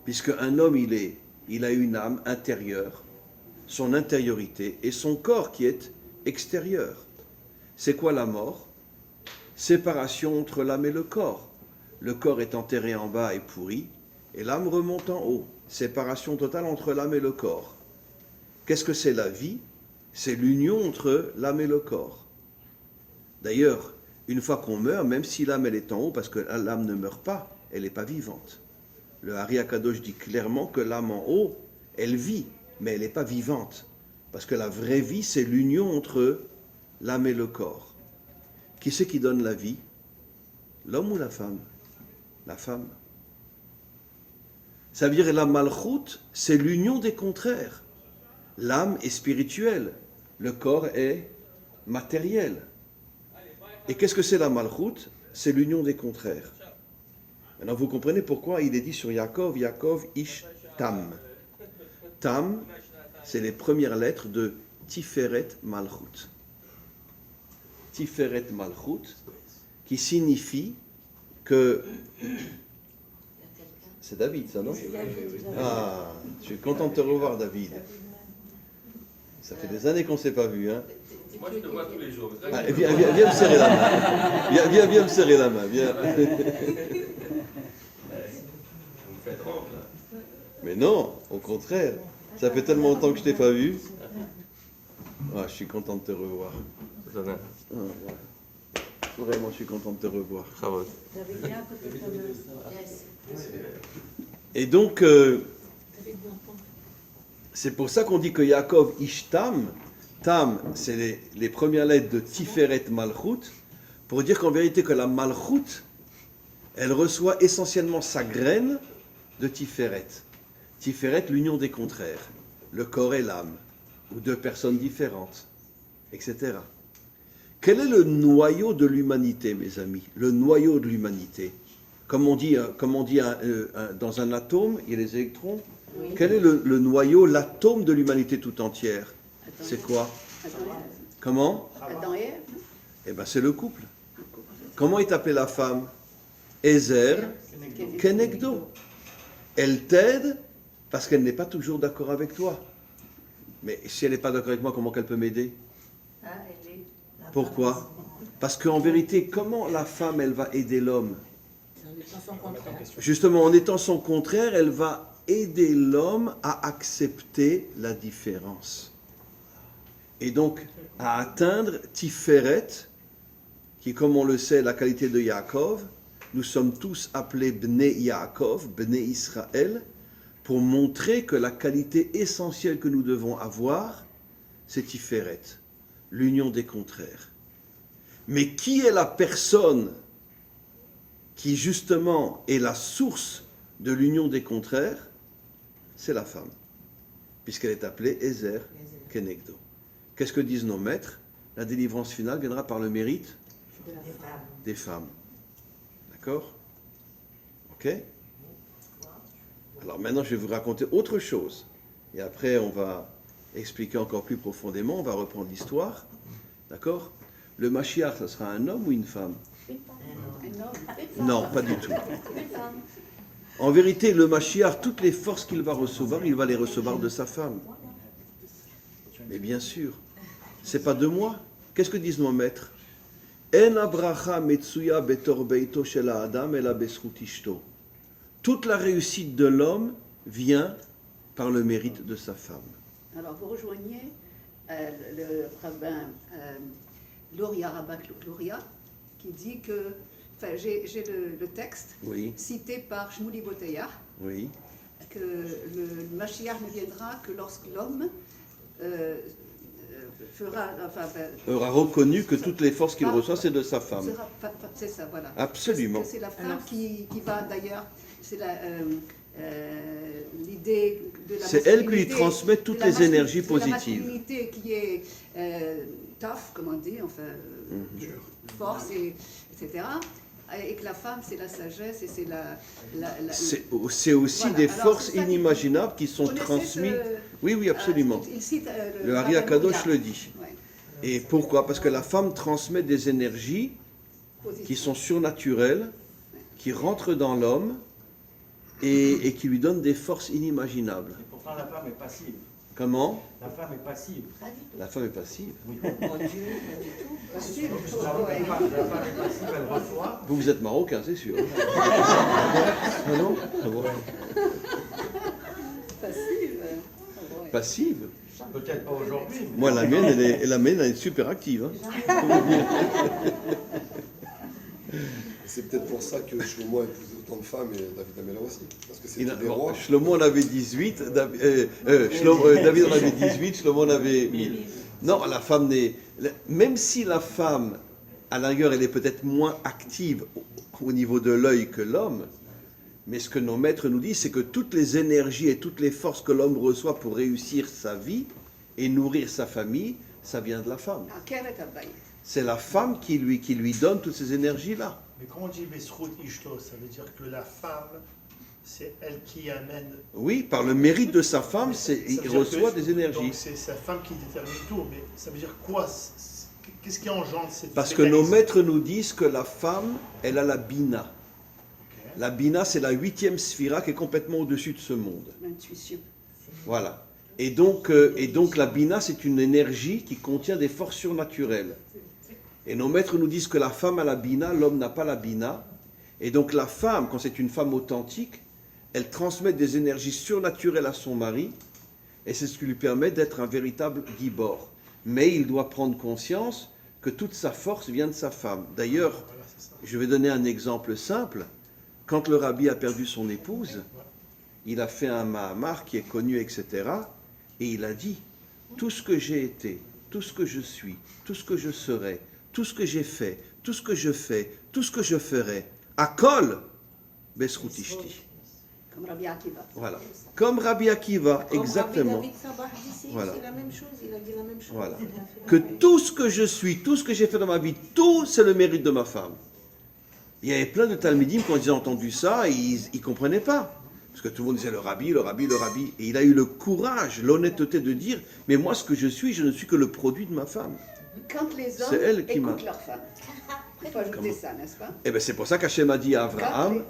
Puisque un homme, il a une âme intérieure, son intériorité, et son corps qui est extérieur. C'est quoi la mort? Séparation entre l'âme et le corps. Le corps est enterré en bas et pourri, et l'âme remonte en haut. Séparation totale entre l'âme et le corps. Qu'est-ce que c'est la vie? C'est l'union entre l'âme et le corps. D'ailleurs, une fois qu'on meurt, même si l'âme elle est en haut, parce que l'âme ne meurt pas, elle n'est pas vivante. Le Hari Akadosh dit clairement que l'âme en haut, elle vit, mais elle n'est pas vivante. Parce que la vraie vie, c'est l'union entre l'âme et le corps. Qui c'est qui donne la vie? L'homme ou la femme? La femme. Ça veut dire la malchoute, c'est l'union des contraires. L'âme est spirituelle, le corps est matériel. Et qu'est-ce que c'est la malchoute? C'est l'union des contraires. Maintenant, vous comprenez pourquoi il est dit sur Yaakov, Yaakov ish tam. Tam, c'est les premières lettres de Tiferet Malchut. Tiferet Malchut, qui signifie que... C'est David, ça, non? Ah, je suis content de te revoir, David. Ça fait des années qu'on ne s'est pas vu, hein? Moi, je te vois tous les jours. Ah, viens me serrer la main. Viens me serrer la main. Viens. Vous me faites honte, là. Mais non, au contraire. Ça fait tellement longtemps que je ne t'ai pas vu. Ah, je suis content de te revoir. Ça va. Ah, ouais. Vraiment, je suis content de te revoir. Ça va. Et donc, c'est pour ça qu'on dit que Yaakov Ishtam, Tam, c'est les premières lettres de Tiferet Malchut, pour dire qu'en vérité que la Malchut, elle reçoit essentiellement sa graine de Tiferet. Tiferet, l'union des contraires. le corps et l'âme, ou deux personnes différentes, etc. Quel est le noyau de l'humanité, mes amis? Le noyau de l'humanité. Comme on dit dans un atome, il y a les électrons. Oui. Quel est le noyau, l'atome de l'humanité tout entière? C'est quoi? Comment? Adam et Ève. Eh bien, c'est le couple. Comment est appelée la femme? Ezer Kenegdo. Elle t'aide parce qu'elle n'est pas toujours d'accord avec toi. Mais si elle n'est pas d'accord avec moi, comment qu'elle peut m'aider? Pourquoi? Parce qu'en vérité, comment la femme, elle va aider l'homme? En étant son contraire. Justement, en étant son contraire, elle va aider l'homme à accepter la différence. Et donc, à atteindre Tiferet, qui, comme on le sait, la qualité de Yaakov. Nous sommes tous appelés Bnei Yaakov, Bnei Israël, pour montrer que la qualité essentielle que nous devons avoir, c'est Tiferet, l'union des contraires. Mais qui est la personne qui, justement, est la source de l'union des contraires? C'est la femme, puisqu'elle est appelée Ezer Kenegdo. Qu'est-ce que disent nos maîtres? La délivrance finale viendra par le mérite des femmes. D'accord? Ok? Alors maintenant, je vais vous raconter autre chose. Et après, on va expliquer encore plus profondément. On va reprendre l'histoire. D'accord? Le Mashiach, ça sera un homme ou une femme? Non, pas du tout. En vérité, le Mashiach, toutes les forces qu'il va recevoir, il va les recevoir de sa femme. Mais bien sûr, c'est pas de moi. Qu'est-ce que disent nos maîtres? En abracha metsuya betor beito shel ha'adam ela bezchut ishto. Toute la réussite de l'homme vient par le mérite de sa femme. Alors, vous rejoignez le rabbin Luria, qui dit que, enfin, j'ai le texte Oui, cité par Shmuli Boteya, oui, que le Mashiach ne viendra que lorsque l'homme aura reconnu que toutes les forces qu'il reçoit, c'est de sa femme. C'est ça, voilà. Absolument. C'est la femme qui va d'ailleurs, c'est l'idée de la C'est elle qui lui masculinité, transmet toutes de la les énergies de la positives. masculinité qui est tough, comme on dit, enfin, force, etc. Et que la femme, c'est la sagesse et c'est C'est aussi Voilà. des Alors, forces c'est ça inimaginables qui sont Vous connaissez transmises. ce- Oui, oui, absolument. il cite Le Hari Akadosh Rabbin le Luria. dit. Ouais. Et pourquoi? Parce que la femme transmet des énergies qui sont surnaturelles, qui rentrent dans l'homme et qui lui donnent des forces inimaginables. Et pourtant, la femme est passive. Comment? La femme est passive. La femme est passive. Oui. Mon Dieu, pas du tout. Passive. La femme est passive, elle reçoit. Vous êtes marocain, c'est sûr. Ah non? Ah bon? Passive. Ouais. Passive? Peut-être pas aujourd'hui. mais- Moi, la mienne, elle est super active. Hein. C'est peut-être pour ça que Shlomo a épousé autant de femmes et David Ameller aussi. Parce que c'était des Bon, rois. Shlomo en avait 18, David en avait 18, Shlomo en avait 1000. Non, la femme n'est... Même si la femme, à la rigueur, elle est peut-être moins active au niveau de l'œil que l'homme, mais ce que nos maîtres nous disent, c'est que toutes les énergies et toutes les forces que l'homme reçoit pour réussir sa vie et nourrir sa famille, ça vient de la femme. C'est la femme qui lui donne toutes ces énergies-là. Mais quand on dit Besrout Ishto, ça veut dire que la femme, c'est elle qui amène. Oui, par le mérite de sa femme, Ça il veut dire reçoit que- des énergies. Donc c'est sa femme qui détermine tout, mais ça veut dire quoi? Qu'est-ce qui engendre cette Parce que nos mécanisme? maîtres nous disent que la femme, elle a la bina. Ok. La bina, c'est la 8e sphira qui est complètement au-dessus de ce monde. L'intuition. Voilà. Et donc la bina, c'est une énergie qui contient des forces surnaturelles. Et nos maîtres nous disent que la femme a la bina, l'homme n'a pas la bina. Et donc la femme, quand c'est une femme authentique, elle transmet des énergies surnaturelles à son mari. Et c'est ce qui lui permet d'être un véritable gibor. Mais il doit prendre conscience que toute sa force vient de sa femme. D'ailleurs, Voilà, c'est ça. je vais donner un exemple simple. Quand le rabbi a perdu son épouse, il a fait un mahamar qui est connu, etc. Et il a dit, tout ce que j'ai été, tout ce que je suis, tout ce que je serai, tout ce que j'ai fait, tout ce que je fais, tout ce que je ferai, Akol Besrout Ishti. Comme Rabbi Akiva. Voilà. Comme Rabbi Akiva, Comme exactement. Rabbi David Sabah d'ici, Voilà. c'est la même chose, il a dit la même chose. Voilà. Que tout ce que je suis, tout ce que j'ai fait dans ma vie, tout, c'est le mérite de ma femme. Il y avait plein de Talmidim, quand ils ont entendu ça, ils ne comprenaient pas. Parce que tout le monde disait le rabbi, le rabbi, le rabbi. Et il a eu le courage, l'honnêteté de dire, mais moi, ce que je ne suis que le produit de ma femme. Quand les C'est elle qui hommes m'a- écoutent leur femme. Il faut ajouter ça, n'est-ce pas? Et bien c'est pour ça qu'Hachem a dit à Abraham,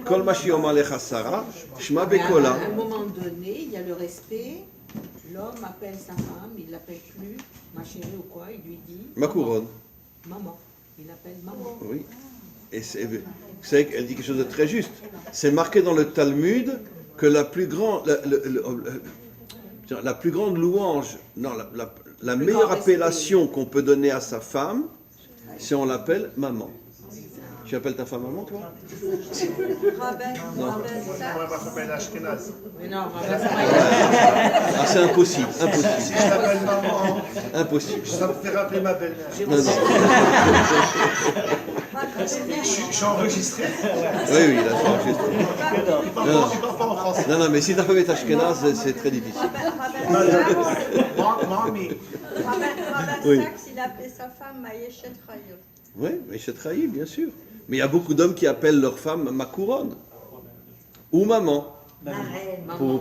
Kol ma shi'omar lecha Sarah, Shma Mais bekola. à un moment donné, il y a le respect. L'homme appelle sa femme, il l'appelle plus ma chérie ou quoi, il lui dit Ma couronne. maman. Il appelle maman. Oui. Et vous savez qu'elle dit quelque chose de très juste. C'est marqué dans le Talmud que la plus grande, la plus grande louange, non, la meilleure appellation qu'on peut donner à sa femme, c'est on l'appelle maman. Tu appelles ta femme maman, toi? Moi, ma femme est ashkénaze. Mais non, Ah, c'est impossible, impossible, Si je t'appelle maman, impossible. ça me fait rappeler ma belle-mère. Non, non. Je suis enregistré. Oui, oui, là, c'est enregistré. Il parle pas en français. Non, non, mais si ta femme est ashkénaze, c'est très difficile. Mommy. Oui. Sachs, il appelait sa femme Maïechet Rayot. Oui, mais je trahis, bien sûr. Mais il y a beaucoup d'hommes qui appellent leur femme ma couronne ou maman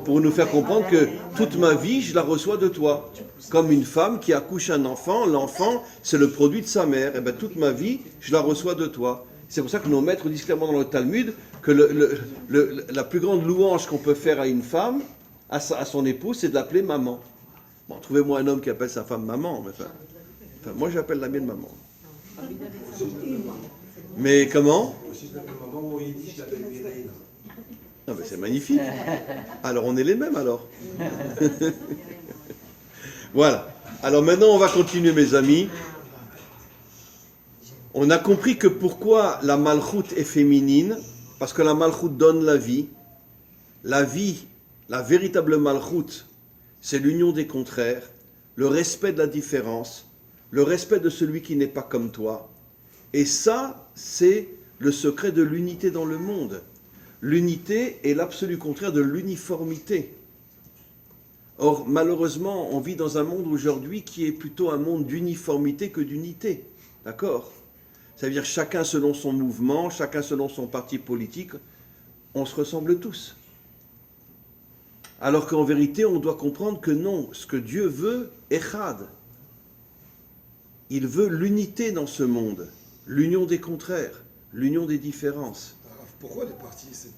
pour nous faire comprendre que toute ma vie, je la reçois de toi. Comme une femme qui accouche un enfant, l'enfant, c'est le produit de sa mère. Et bien, toute ma vie, je la reçois de toi. C'est pour ça que nos maîtres disent clairement dans le Talmud que la plus grande louange qu'on peut faire à une femme, à son épouse, c'est de l'appeler maman. Bon, trouvez-moi un homme qui appelle sa femme maman. Mais enfin, moi, j'appelle la mienne maman. Mais comment? Si je l'appelle maman, au yiddish, je l'appelle Mireille. Ah ben c'est magnifique. Alors on est les mêmes alors. Voilà. Alors maintenant on va continuer mes amis. On a compris que pourquoi la malchoute est féminine, parce que la malchoute donne la vie. La vie, la véritable malchoute, c'est l'union des contraires, le respect de la différence, le respect de celui qui n'est pas comme toi. Et ça, c'est le secret de l'unité dans le monde. L'unité est l'absolu contraire de l'uniformité. Or, malheureusement, on vit dans un monde aujourd'hui qui est plutôt un monde d'uniformité que d'unité. D'accord? C'est-à-dire chacun selon son mouvement, chacun selon son parti politique, on se ressemble tous. Alors qu'en vérité, on doit comprendre que non, ce que Dieu veut est chad. Il veut l'unité dans ce monde, l'union des contraires, l'union des différences. Alors, pourquoi elle est partie cette.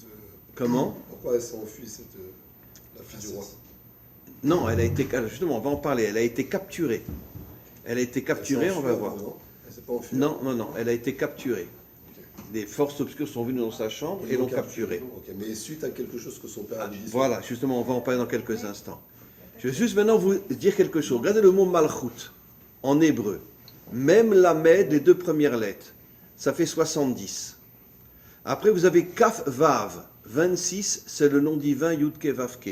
Comment? Pourquoi elle s'est enfuie cette. La fille du roi? Non, elle a été, justement, on va en parler, elle a été capturée. Elle a été capturée, on va voir. Non, elle s'est pas enfuie. Non, non, non, elle a été capturée. Des forces obscures sont venues dans sa chambre et l'ont capturée. Ok, mais suite à quelque chose que son père a dit. Voilà, justement, on va en parler dans quelques instants. Je vais juste maintenant vous dire quelque chose. Regardez le mot malchut en hébreu. Même lamed, les deux premières lettres, ça fait 70. Après, vous avez kaf vav, 26, c'est le nom divin yudke vavke.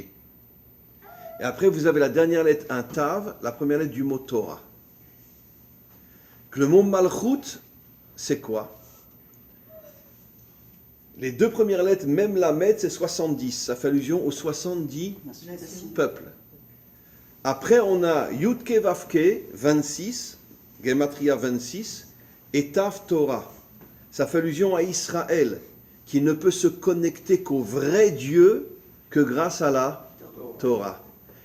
Et après, vous avez la dernière lettre, un tav, la première lettre du mot Torah. Le mot malchut, c'est quoi? Les deux premières lettres, même lamed, c'est 70. Ça fait allusion aux 70 peuples. Après, on a yudke vavke, 26. Gematria 26, et Tav Torah. Ça fait allusion à Israël, qui ne peut se connecter qu'au vrai Dieu que grâce à la Torah.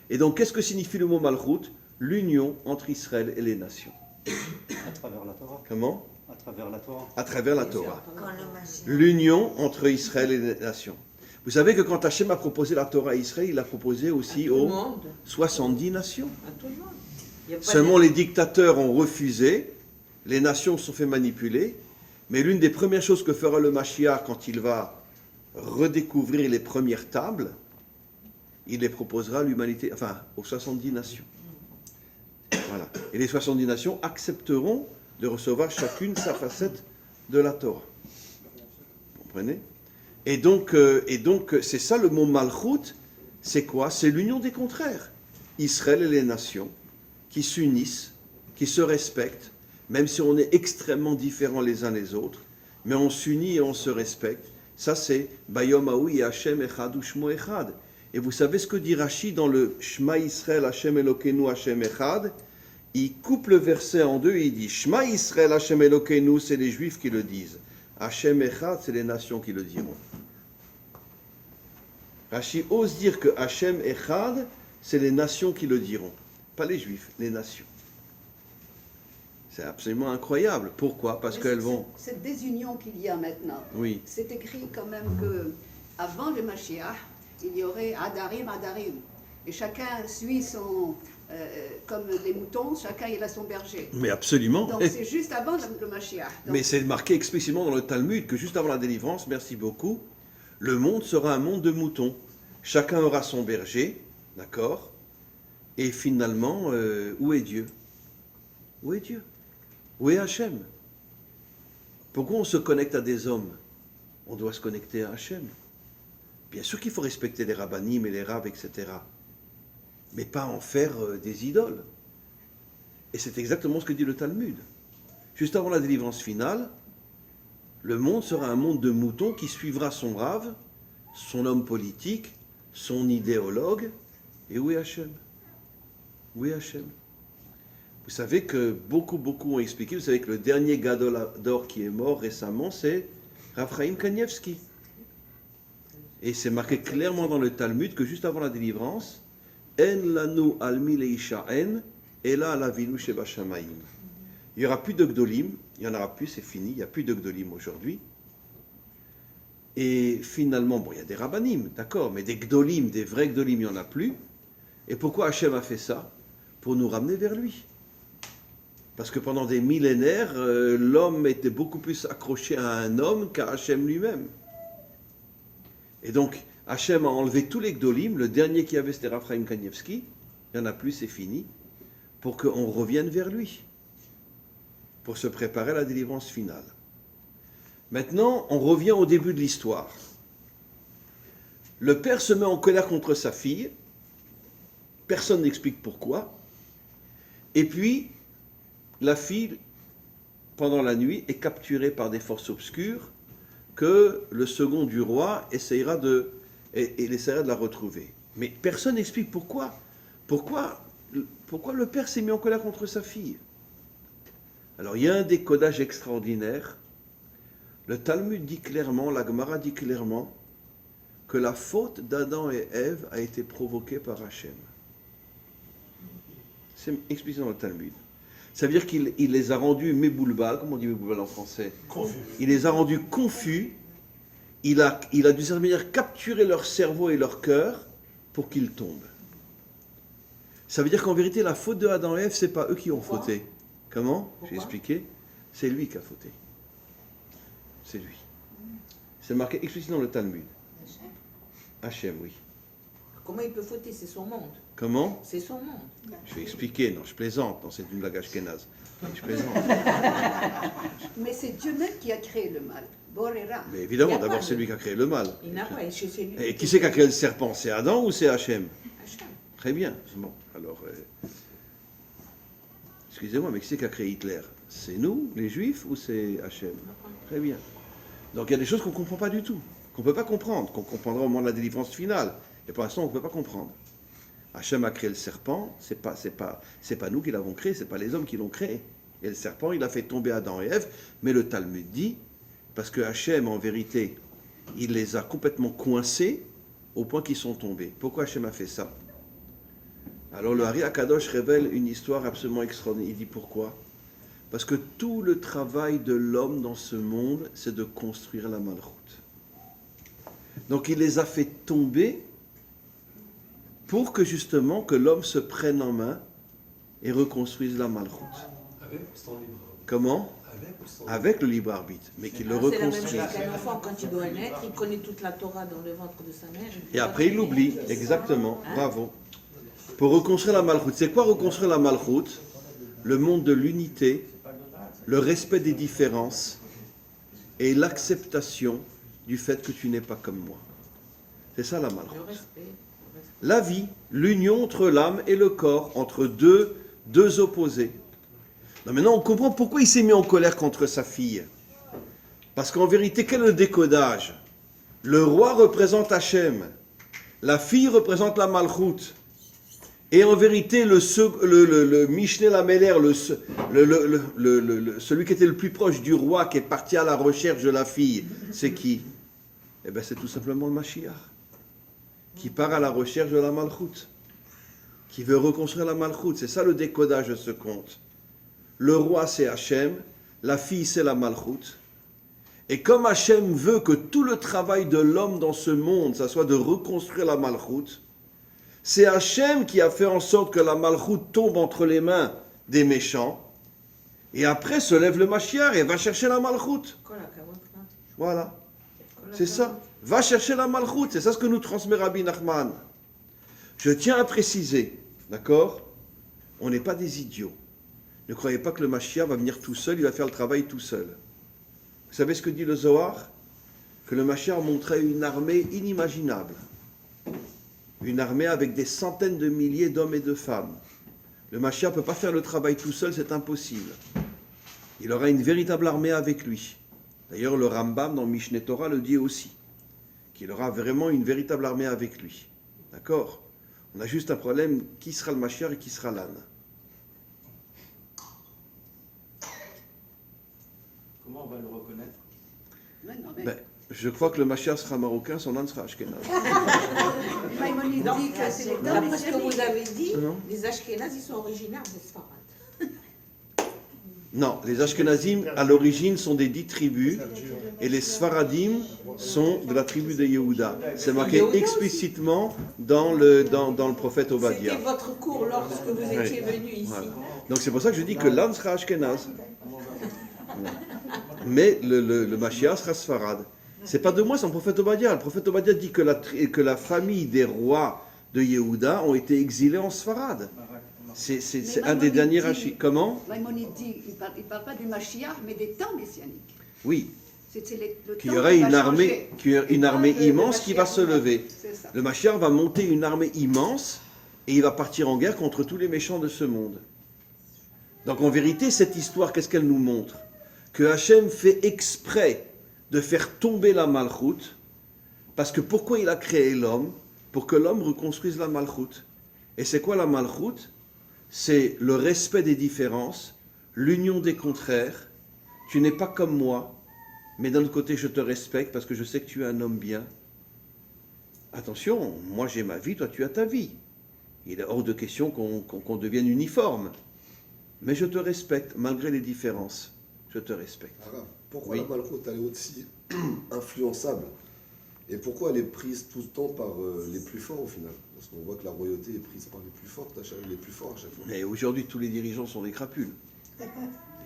Et donc, qu'est-ce que signifie le mot Malchut? L'union entre Israël et les nations. À travers la Torah. Comment? À travers la Torah. À travers la Torah. L'union entre Israël et les nations. Vous savez que quand Hachem a proposé la Torah à Israël, il l'a proposé aussi aux 70 nations. À tout le monde. Il y a pas Seulement les dictateurs ont refusé, les nations se sont fait manipuler, mais l'une des premières choses que fera le Mashiach quand il va redécouvrir les premières tables, il les proposera à l'humanité, enfin aux 70 nations. Voilà. Et les 70 nations accepteront de recevoir chacune sa facette de la Torah. Vous comprenez? Et donc c'est ça le mot malchut, c'est quoi? C'est l'union des contraires. Israël et les nations qui s'unissent, qui se respectent, même si on est extrêmement différents les uns les autres, mais on s'unit et on se respecte, Ça, c'est Bayom Haoui Hashem Echad Ushmo Echad. Et vous savez ce que dit Rashi dans le Shema Israël Hashem Elokeinu Hashem Echad? Il coupe le verset en deux et il dit Shema Israël Hashem Elokeinu, c'est les Juifs qui le disent. Hashem Echad, c'est les nations qui le diront. Rashi ose dire que Hashem Echad, c'est les nations qui le diront. Pas les Juifs, les nations. C'est absolument incroyable. Pourquoi? Parce qu'elles vont... Cette désunion qu'il y a maintenant, Oui. c'est écrit quand même que avant le Mashiach, il y aurait Adarim, Adarim. Et chacun suit son... comme les moutons, chacun il a son berger. Mais absolument. Donc c'est juste avant le Mashiach. Donc, Mais c'est marqué explicitement dans le Talmud que juste avant la délivrance, merci beaucoup, le monde sera un monde de moutons. Chacun aura son berger, d'accord? Et finalement, où est Dieu? Où est Dieu? Où est Hachem? Pourquoi on se connecte à des hommes? On doit se connecter à Hachem. Bien sûr qu'il faut respecter les rabbanim et les rabbes, etc. Mais pas en faire des idoles. Et c'est exactement ce que dit le Talmud. Juste avant la délivrance finale, le monde sera un monde de moutons qui suivra son rave, son homme politique, son idéologue. Et où est Hachem? Où est Hachem? Vous savez que beaucoup ont expliqué, vous savez que le dernier Gadol d'or qui est mort récemment, c'est Rav Chaim Kanievski. Et c'est marqué clairement dans le Talmud que juste avant la délivrance, En lanu almi leisha'en, ela lavinu sheba shamayim. Il n'y aura plus de Gdolim, il n'y en aura plus, c'est fini, il n'y a plus de Gdolim aujourd'hui. Et finalement, bon, il y a des rabbanim, d'accord, mais des Gdolim, des vrais Gdolim, il n'y en a plus. Et pourquoi Hachem a fait ça? Pour nous ramener vers lui. Parce que pendant des millénaires, l'homme était beaucoup plus accroché à un homme qu'à Hachem lui-même. Et donc, Hachem a enlevé tous les Gdolim, le dernier qui avait c'était Rav Chaim Kanievski, il n'y en a plus, c'est fini, pour qu'on revienne vers lui, pour se préparer à la délivrance finale. Maintenant, on revient au début de l'histoire. Le père se met en colère contre sa fille, personne n'explique pourquoi, et puis la fille, pendant la nuit, est capturée par des forces obscures que le second du roi essaiera de la retrouver. Mais personne n'explique pourquoi. Pourquoi le père s'est mis en colère contre sa fille? Alors il y a un décodage extraordinaire. Le Talmud dit clairement, la Gemara dit clairement, que la faute d'Adam et Ève a été provoquée par Hachem. C'est expliqué dans le Talmud. Ça veut dire qu'il les a rendus méboulbal, comment on dit méboulbal en français? Confus. Il les a rendus confus. Il a d'une certaine manière capturé leur cerveau et leur cœur pour qu'ils tombent. Ça veut dire qu'en vérité, la faute de Adam et Ève, c'est pas eux qui ont fauté. Comment? Je vais expliquer. C'est lui qui a fauté. C'est lui. C'est marqué explicitement dans le Talmud. Hachem, oui. Comment il peut fauter? C'est son monde. Comment? C'est son monde. Je vais expliquer. Non, je plaisante. Non, c'est une blague ashkénaze. Je plaisante. mais c'est Dieu même qui a créé le mal. Borera. Mais évidemment, Il y a d'abord, pas c'est de- lui qui a créé le mal. Il n'a pas. C'est lui. Et qui c'est qui a créé le serpent? C'est Adam ou c'est Hachem? Hachem. Très bien. Bon, alors... excusez-moi, mais qui c'est qui a créé Hitler? C'est nous, les Juifs, ou c'est Hachem? Très bien. Donc il y a des choses qu'on ne comprend pas du tout, qu'on ne peut pas comprendre, qu'on comprendra au moment de la délivrance finale. Et pour l'instant, on ne peut pas comprendre. Hachem a créé le serpent, c'est pas nous qui l'avons créé, c'est pas les hommes qui l'ont créé. Et le serpent, il a fait tomber Adam et Ève, mais le Talmud dit, parce que Hachem, en vérité, il les a complètement coincés au point qu'ils sont tombés. Pourquoi Hachem a fait ça? Alors le Hari Akadosh révèle une histoire absolument extraordinaire. Il dit pourquoi? Parce que tout le travail de l'homme dans ce monde, c'est de construire la Malchut. Donc il les a fait tomber pour que justement que l'homme se prenne en main et reconstruise la Malchut. Avec ou sans libre arbitre? Comment? Avec ou sans Avec le libre arbitre, mais qu'il le C'est la même reconstruise. chose qu'un enfant, quand il doit naître, il connaît toute la Torah dans le ventre de sa mère. Et après il l'oublie, exactement, bravo. Pour reconstruire la Malchut. C'est quoi reconstruire la Malchut? Le monde de l'unité, le respect des différences et l'acceptation du fait que tu n'es pas comme moi. C'est ça la Malchut. Le respect. La vie, l'union entre l'âme et le corps, entre deux opposés. Non, maintenant on comprend pourquoi il s'est mis en colère contre sa fille. Parce qu'en vérité, quel est le décodage? Le roi représente Hachem. La fille représente la Malchut. Et en vérité, le Mishneh Lameler, celui qui était le plus proche du roi, qui est parti à la recherche de la fille, c'est qui? Eh bien, c'est tout simplement le Mashiach, qui part à la recherche de la Malchut, qui veut reconstruire la Malchut. C'est ça le décodage de ce conte. Le roi, c'est Hachem, la fille, c'est la Malchut. Et comme Hachem veut que tout le travail de l'homme dans ce monde, ça soit de reconstruire la Malchut, c'est Hachem qui a fait en sorte que la Malchut tombe entre les mains des méchants. Et après se lève le Mashiach et va chercher la Malchut. Voilà. C'est ça. Va chercher la Malchut. C'est ça ce que nous transmet Rabbi Nachman. Je tiens à préciser, d'accord? On n'est pas des idiots. Ne croyez pas que le Mashiach va venir tout seul, il va faire le travail tout seul. Vous savez ce que dit le Zohar? Que le Mashiach montrait une armée inimaginable. Une armée avec des centaines de milliers d'hommes et de femmes. Le Mashiach ne peut pas faire le travail tout seul, c'est impossible. Il aura une véritable armée avec lui. D'ailleurs, le Rambam dans Mishneh Torah le dit aussi, qu'il aura vraiment une véritable armée avec lui. D'accord? On a juste un problème, qui sera le Mashiach et qui sera l'âne? Comment on va le reconnaître? Je crois que le Mashiach sera marocain, son âne sera ashkénaze. Maïmonide Non, dit que c'est les d'après ce que vous messianiques. avez dit, Non. les Ashkénazes, ils sont originaires de Sfarad. Non, les Ashkenazim, à l'origine, sont des 10 tribus, et les Sfaradim sont de la tribu de Yehuda. C'est marqué explicitement dans le prophète Obadiah. C'était votre cours lorsque vous étiez Ouais. venu ici. Voilà. Donc c'est pour ça que je dis que l'âne sera Ashkenaz. Mais le Mashiach sera Sfarad. C'est pas de moi, c'est le prophète Obadiah. Le prophète Obadiah dit que la famille des rois de Yehuda ont été exilés en Sfarad. C'est un des derniers rachis. Comment? Maïmonide dit, il ne parle pas du Mashiach, mais des temps messianiques. Oui, Le qu'il temps y aurait qui va une armée, changer. qu'il y aurait une Et pas armée le immense qui va Mashiach se lui-même. lever. C'est ça. Le Mashiach va monter une armée immense et il va partir en guerre contre tous les méchants de ce monde. Donc en vérité, cette histoire, qu'est-ce qu'elle nous montre? Que Hachem fait exprès de faire tomber la Malchut, parce que pourquoi il a créé l'homme? Pour que l'homme reconstruise la Malchut. Et c'est quoi la Malchut? C'est le respect des différences, l'union des contraires. Tu n'es pas comme moi, mais d'un autre côté, je te respecte parce que je sais que tu es un homme bien. Attention, moi j'ai ma vie, toi tu as ta vie. Il est hors de question qu'on devienne uniforme. Mais je te respecte, malgré les différences. Je te respecte. Arabe, pourquoi Oui. la Malchut elle est aussi influençable? Et pourquoi elle est prise tout le temps par les plus forts au final? Parce qu'on voit que la royauté est prise par les plus forts à chaque fois. Mais aujourd'hui, tous les dirigeants sont des crapules.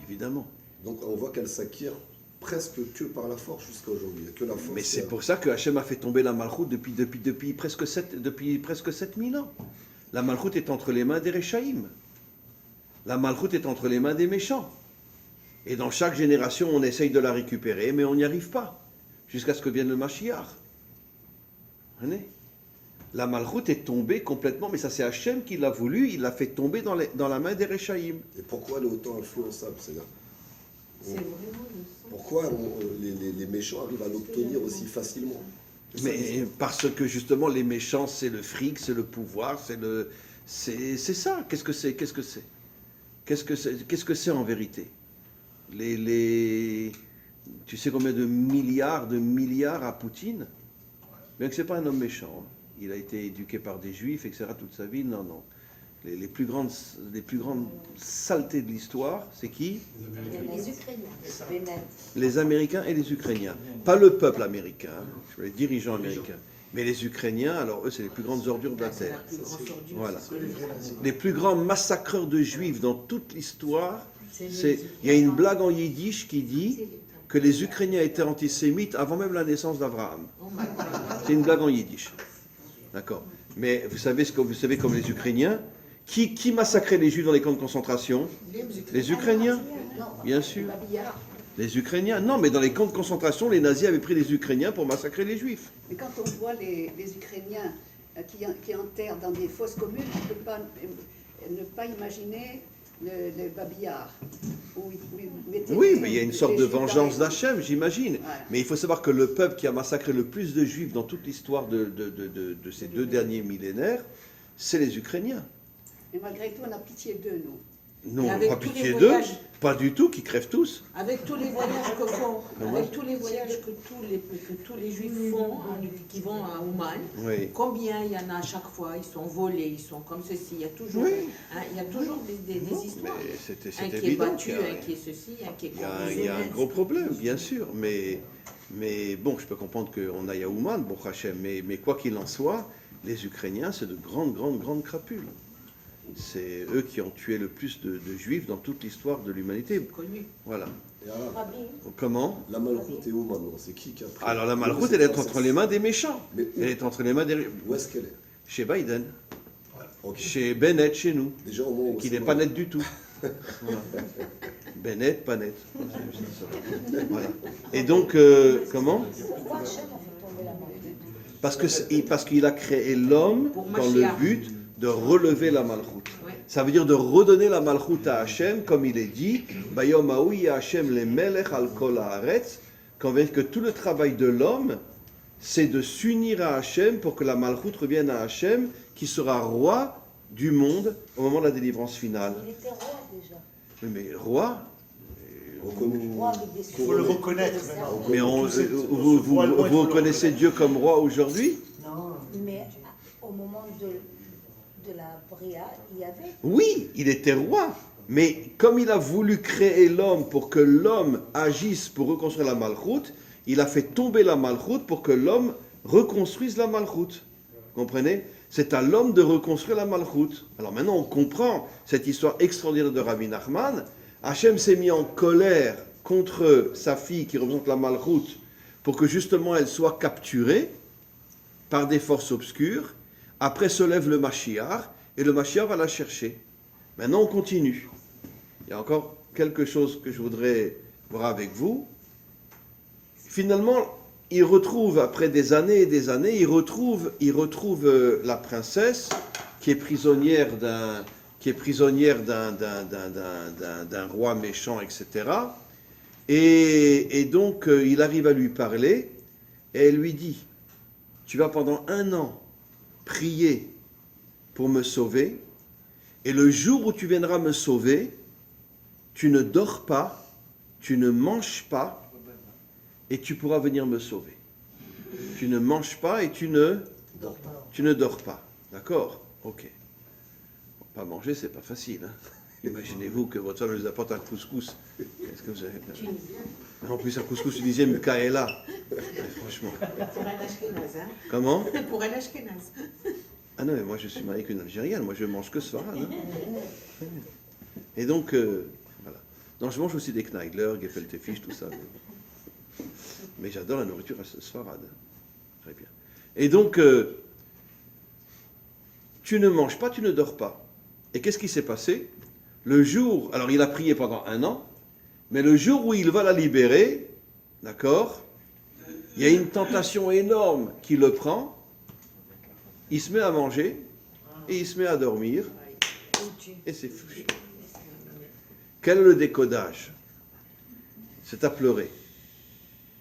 Évidemment. Donc on voit qu'elle s'acquiert presque que par la force jusqu'à aujourd'hui. Il n'y a que la force. Mais c'est pour ça que Hachem a fait tomber la Malchut depuis presque 7000 ans. La Malchut est entre les mains des Réchaïm. La Malchut est entre les mains des méchants. Et dans chaque génération, on essaye de la récupérer, mais on n'y arrive pas. Jusqu'à ce que vienne le Mashiach. Venez. La Malchut est tombée complètement, mais ça c'est Hachem qui l'a voulu, il l'a fait tomber dans la main des Réchaïm. Et pourquoi elle est autant influençable? C'est-à-dire, C'est vraiment le sens. pourquoi les méchants arrivent à l'obtenir aussi facilement? Mais parce que justement, les méchants, c'est le fric, c'est le pouvoir, c'est ça. Qu'est-ce que c'est? Qu'est-ce que c'est? Qu'est-ce que c'est en vérité? Tu sais combien de milliards à Poutine? Bien que ce n'est pas un homme méchant. Il a été éduqué par des juifs, etc. toute sa vie. Non, non. Les plus grandes saletés de l'histoire, c'est qui? Les Ukrainiens. Les Américains et les Ukrainiens. Pas le peuple américain, hein, les dirigeants américains. Mais les Ukrainiens, alors eux, c'est les plus grandes ordures de la C'est la terre. plus grande ordure. Voilà. c'est ce que- Les plus grands massacreurs de juifs dans toute l'histoire, il y a une blague en yiddish qui dit que les Ukrainiens étaient antisémites avant même la naissance d'Abraham. Oh my God. C'est une blague en yiddish. D'accord. Mais vous savez comme les Ukrainiens, qui massacrait les juifs dans les camps de concentration? Les Ukrainiens, bien sûr. Babillard. Les Ukrainiens. Non, mais dans les camps de concentration, les nazis avaient pris les Ukrainiens pour massacrer les juifs. Mais quand on voit les Ukrainiens qui enterrent dans des fosses communes, on ne peut pas ne pas imaginer le babillard. Où ils mettaient Oui, mais il y a une sorte Les de Juifs, vengeance par d'Hachem, j'imagine. Voilà. Mais il faut savoir que le peuple qui a massacré le plus de Juifs dans toute l'histoire de ces 2 derniers millénaires, c'est les Ukrainiens. Et malgré tout, on a pitié d'eux, nous. Non, Et avec pas tous les pitié d'eux, voyages. pas du tout, qui crèvent tous. Avec tous les voyages que font, Comment? avec tous les voyages que tous les Juifs font, qui vont à Ouman, Oui. combien il y en a à chaque fois, ils sont volés, ils sont comme ceci, il y a toujours, Oui. il y a toujours des histoires. Mais c'est Un qui est évident battu, qu'il y a- un qui est ceci, un qui est il y a un gros problème, bien sûr. Mais bon, je peux comprendre qu'on aille à Ouman, bon Hachem, mais quoi qu'il en soit, les Ukrainiens, c'est de grandes crapules. C'est eux qui ont tué le plus de Juifs dans toute l'histoire de l'humanité. connu. Voilà. Et alors, Rabbi, Comment? la malroute est où maintenant? C'est qui a pris? Alors la malroute, C'est elle est pas entre ça. les mains des méchants. Mais Elle est entre les mains des... où est-ce qu'elle est? Chez Biden, Ok. chez Bennett, chez nous, Déjà au moment où qui c'est n'est pas mal. net du tout. Voilà. Bennett, pas net. Voilà. Et donc, comment? pourquoi Hachem a fait tomber la main? Parce qu'il a créé l'homme Pour dans le Mashiach. but de relever la malchoute. Ouais. Ça veut dire de redonner la malchoute à Hachem, comme il est dit, Bayom Haoui Hachem le Melech al kol haaretz, qu'on veut que tout le travail de l'homme, c'est de s'unir à Hachem pour que la malchoute revienne à Hachem, qui sera roi du monde au moment de la délivrance finale. Il était roi déjà. Oui, mais roi, Reconnu. Roi avec des Il faut le reconnaître maintenant. mais Tout vous roi loin, il faut le reconnaissez Dieu comme roi aujourd'hui? Non, mais au moment de la Bria, il y avait. Oui, il était roi, mais comme il a voulu créer l'homme pour que l'homme agisse pour reconstruire la malchoute, il a fait tomber la malchoute pour que l'homme reconstruise la malchoute. Vous comprenez? C'est à l'homme de reconstruire la malchoute. Alors maintenant, on comprend cette histoire extraordinaire de Rabbi Nachman. Hachem s'est mis en colère contre sa fille qui représente la malchoute pour que justement elle soit capturée par des forces obscures. Après se lève le Mashiach, et le Mashiach va la chercher. Maintenant, on continue. Il y a encore quelque chose que je voudrais voir avec vous. Finalement, il retrouve, après des années et des années, il retrouve la princesse qui est prisonnière d'un roi méchant, etc. Et donc, il arrive à lui parler, et elle lui dit, tu vas pendant 1 an prier pour me sauver, et le jour où tu viendras me sauver, tu ne dors pas, tu ne manges pas, et tu pourras venir me sauver. Tu ne manges pas et tu ne dors pas. D'accord? Ok. Pas manger, c'est pas facile. Hein. Imaginez-vous que votre femme vous apporte un couscous. Qu'est-ce que vous avez? En plus, un couscous tunisienne, Michaela. Franchement. Pour un Ashkenaz, hein? Comment? Pour un Ashkenaz. Ah non, mais moi je suis marié avec une Algérienne, moi je mange que Sfarad. Hein. Et donc, voilà. Donc je mange aussi des Kneidler, Gefilte Fish, tout ça. Mais j'adore la nourriture Sfarad. Très bien. Et donc, tu ne manges pas, tu ne dors pas. Et qu'est-ce qui s'est passé? Le jour, alors il a prié pendant 1 an, mais le jour où il va la libérer, d'accord, il y a une tentation énorme qui le prend. Il se met à manger et il se met à dormir et c'est fou. Quel est le décodage? C'est à pleurer.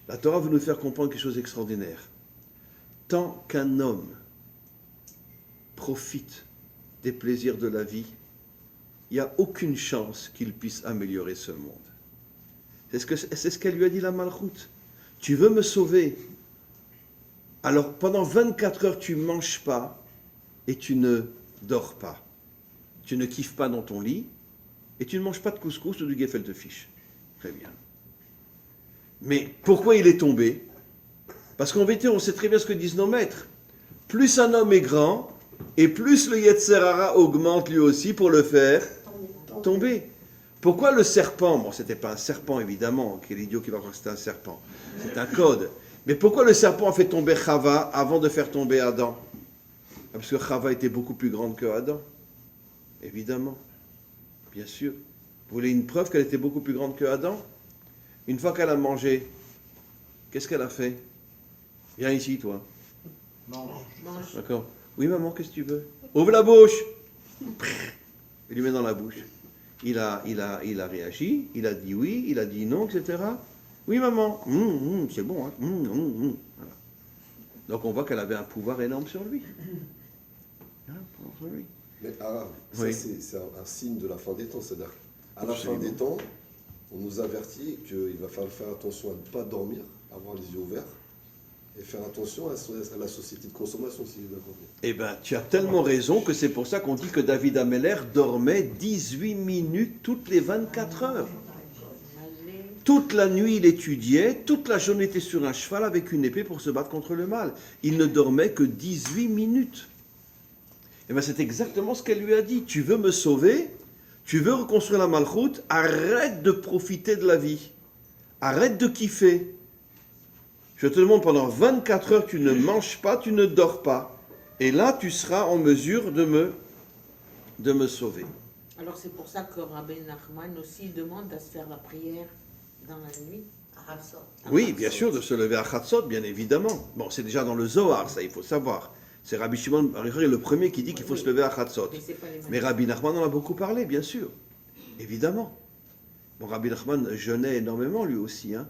La Torah veut nous faire comprendre quelque chose d'extraordinaire. Tant qu'un homme profite des plaisirs de la vie, il n'y a aucune chance qu'il puisse améliorer ce monde. C'est ce qu'elle lui a dit la malchoute. Tu veux me sauver? Alors pendant 24 heures, tu ne manges pas et tu ne dors pas. Tu ne kiffes pas dans ton lit et tu ne manges pas de couscous ou du gefilte fish. Très bien. Mais pourquoi il est tombé? Parce qu'en vérité, on sait très bien ce que disent nos maîtres. Plus un homme est grand et plus le Yetzer Hara augmente lui aussi pour le faire tomber. Pourquoi le serpent? Bon, c'était pas un serpent évidemment, quel idiot qui va croire que c'était un serpent. C'est un code. Mais pourquoi le serpent a fait tomber Chava avant de faire tomber Adam? Parce que Chava était beaucoup plus grande que Adam. Évidemment. Bien sûr. Vous voulez une preuve qu'elle était beaucoup plus grande que Adam? Une fois qu'elle a mangé, qu'est-ce qu'elle a fait? Viens ici, toi. Mange. D'accord. Oui, maman, qu'est-ce que tu veux? Ouvre la bouche. Il lui met dans la bouche. il a réagi, il a dit oui, il a dit non, etc. Oui, maman, c'est bon, hein. Voilà. Donc on voit qu'elle avait un pouvoir énorme sur lui. Hein, sur lui. Mais Arabe, ça Oui. c'est un signe de la fin des temps. C'est-à-dire qu'à la fin Absolument. des temps, on nous avertit qu'il va falloir faire attention à ne pas dormir, avoir les yeux ouverts, et faire attention à la société de consommation, si j'ai bien compris. Eh bien, tu as tellement raison que c'est pour ça qu'on dit que David Ameller dormait 18 minutes toutes les 24 heures. Allez. Toute la nuit, il étudiait, toute la journée, il était sur un cheval avec une épée pour se battre contre le mal. Il ne dormait que 18 minutes. Eh bien, c'est exactement ce qu'elle lui a dit. Tu veux me sauver? Tu veux reconstruire la malchoute? Arrête de profiter de la vie. Arrête de kiffer. Je te demande pendant 24 heures, tu ne manges pas, tu ne dors pas. Et là, tu seras en mesure de me sauver. Alors c'est pour ça que Rabbi Nachman aussi demande à se faire la prière dans la nuit. À Hatzot. Oui, bien sûr, de se lever à Chatzot, bien évidemment. Bon, c'est déjà dans le Zohar, ça, il faut savoir. C'est Rabbi Shimon Bar Yochai le premier qui dit qu'il faut se lever à Chatzot. Mais c'est pas les mêmes. Mais Rabbi Nachman en a beaucoup parlé, bien sûr. Évidemment. Bon, Rabbi Nachman jeûnait énormément, lui aussi. Hein.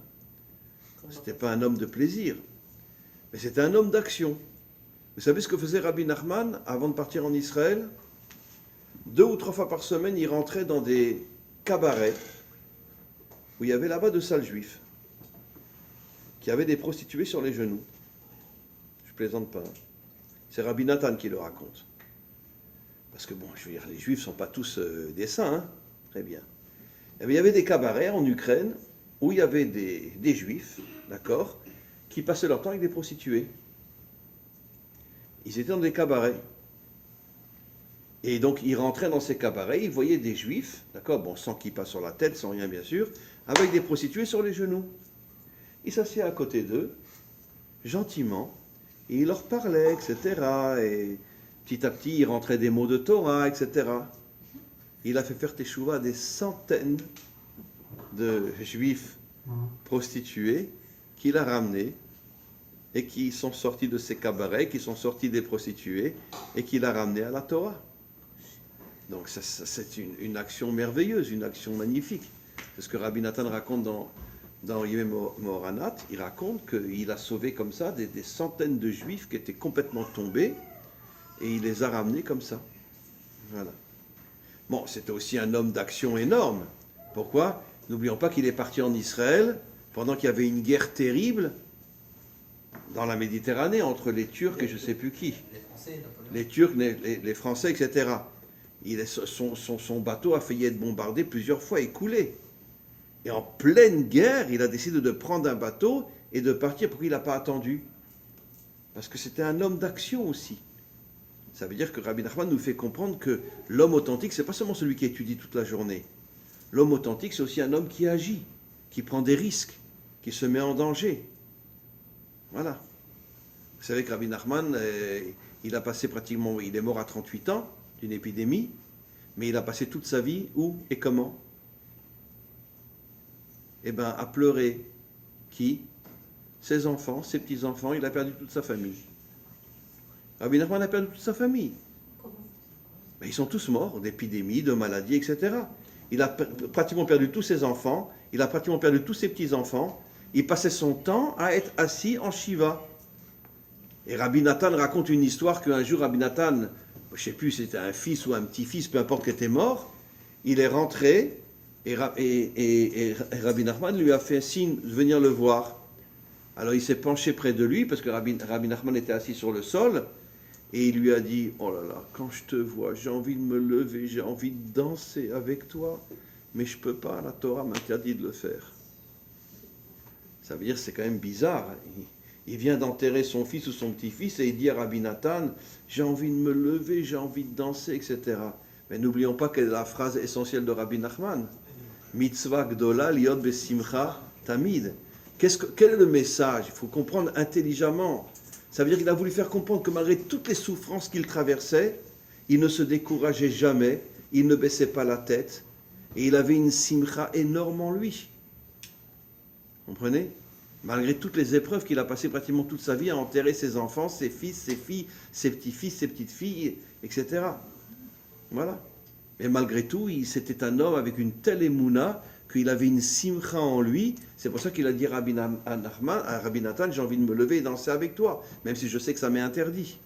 C'était pas un homme de plaisir. Mais c'était un homme d'action. Vous savez ce que faisait Rabbi Nachman avant de partir en Israël? 2 ou 3 fois par semaine, il rentrait dans des cabarets où il y avait là-bas de sales juifs qui avaient des prostituées sur les genoux. Je plaisante pas. Hein. C'est Rabbi Nathan qui le raconte. Parce que bon, je veux dire, les juifs ne sont pas tous des saints, hein. Très bien. Eh bien, il y avait des cabarets en Ukraine où il y avait des juifs, d'accord, qui passaient leur temps avec des prostituées. Ils étaient dans des cabarets. Et donc, ils rentraient dans ces cabarets, ils voyaient des juifs, d'accord, bon, sans kippa sur la tête, sans rien bien sûr, avec des prostituées sur les genoux. Ils s'assiedent à côté d'eux, gentiment, et il leur parlait, etc. Et petit à petit, il rentrait des mots de Torah, etc. Il a fait faire teshuva à des centaines de juifs prostitués qu'il a ramenés et qui sont sortis de ces cabarets, qui sont sortis des prostituées et qu'il a ramenés à la Torah. Donc ça, c'est une action merveilleuse, une action magnifique. C'est ce que Rabbi Nathan raconte dans Yemé Moranat. Il raconte qu'il a sauvé comme ça des centaines de juifs qui étaient complètement tombés et il les a ramenés comme ça. Voilà. Bon, c'était aussi un homme d'action énorme. Pourquoi? N'oublions pas qu'il est parti en Israël pendant qu'il y avait une guerre terrible dans la Méditerranée entre les Turcs et je ne sais plus qui. Les Français, Napoléon. Les Turcs, les Français, etc. Son bateau a failli être bombardé plusieurs fois et coulé. Et en pleine guerre, il a décidé de prendre un bateau et de partir. Pourquoi il n'a pas attendu? Parce que c'était un homme d'action aussi. Ça veut dire que Rabbi Nachman nous fait comprendre que l'homme authentique, ce n'est pas seulement celui qui étudie toute la journée. L'homme authentique, c'est aussi un homme qui agit, qui prend des risques, qui se met en danger. Voilà. Vous savez que Rabbi Nachman, il a passé pratiquement, il est mort à 38 ans d'une épidémie, mais il a passé toute sa vie où et comment? Eh bien, à pleurer. Qui? Ses enfants, ses petits-enfants, il a perdu toute sa famille. Rabbi Nachman a perdu toute sa famille. Mais ils sont tous morts d'épidémies, de maladies, etc. Il a pratiquement perdu tous ses enfants, il a pratiquement perdu tous ses petits-enfants. Il passait son temps à être assis en Shiva. Et Rabbi Nathan raconte une histoire qu'un jour, Rabbi Nathan, je ne sais plus si c'était un fils ou un petit-fils, peu importe qui était mort, il est rentré et Rabbi Nachman lui a fait un signe de venir le voir. Alors il s'est penché près de lui parce que Rabbi Nachman était assis sur le sol et il lui a dit: oh là là, quand je te vois, j'ai envie de me lever, j'ai envie de danser avec toi, mais je ne peux pas, la Torah m'interdit de le faire. Ça veut dire que c'est quand même bizarre. Il vient d'enterrer son fils ou son petit-fils et il dit à Rabbi Nathan: j'ai envie de me lever, j'ai envie de danser, etc. Mais n'oublions pas quelle est la phrase essentielle de Rabbi Nachman. Mitzvah gdola liot besimcha tamid. Quel est le message? Il faut comprendre intelligemment. Ça veut dire qu'il a voulu faire comprendre que malgré toutes les souffrances qu'il traversait, il ne se décourageait jamais, il ne baissait pas la tête, et il avait une simcha énorme en lui. Vous comprenez? Malgré toutes les épreuves qu'il a passées pratiquement toute sa vie à enterrer ses enfants, ses fils, ses filles, ses petits-fils, ses petites-filles, etc. Voilà. Mais malgré tout, c'était un homme avec une telle émouna qu'il avait une simcha en lui. C'est pour ça qu'il a dit à Rabbi Nathan, j'ai envie de me lever et danser avec toi, même si je sais que ça m'est interdit.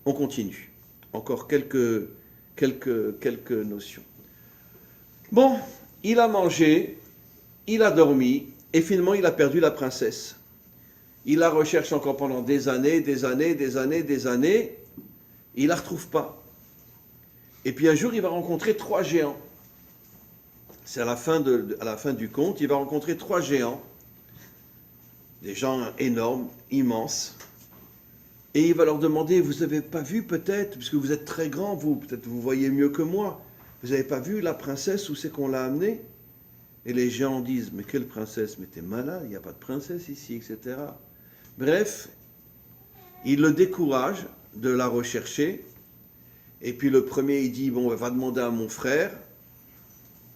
On continue. Encore quelques notions. Bon, il a mangé, il a dormi, et finalement il a perdu la princesse. Il la recherche encore pendant des années, il la retrouve pas. Et puis un jour, il va rencontrer 3 géants. C'est à la fin du conte, il va rencontrer 3 géants, des gens énormes, immenses, et il va leur demander, vous n'avez pas vu peut-être, puisque vous êtes très grand, vous, peut-être vous voyez mieux que moi, vous n'avez pas vu la princesse, où c'est qu'on l'a amenée? Et les géants disent, mais quelle princesse? Mais t'es malade, il n'y a pas de princesse ici, etc. Bref, il le décourage de la rechercher. Et puis le premier, il dit, bon, va demander à mon frère.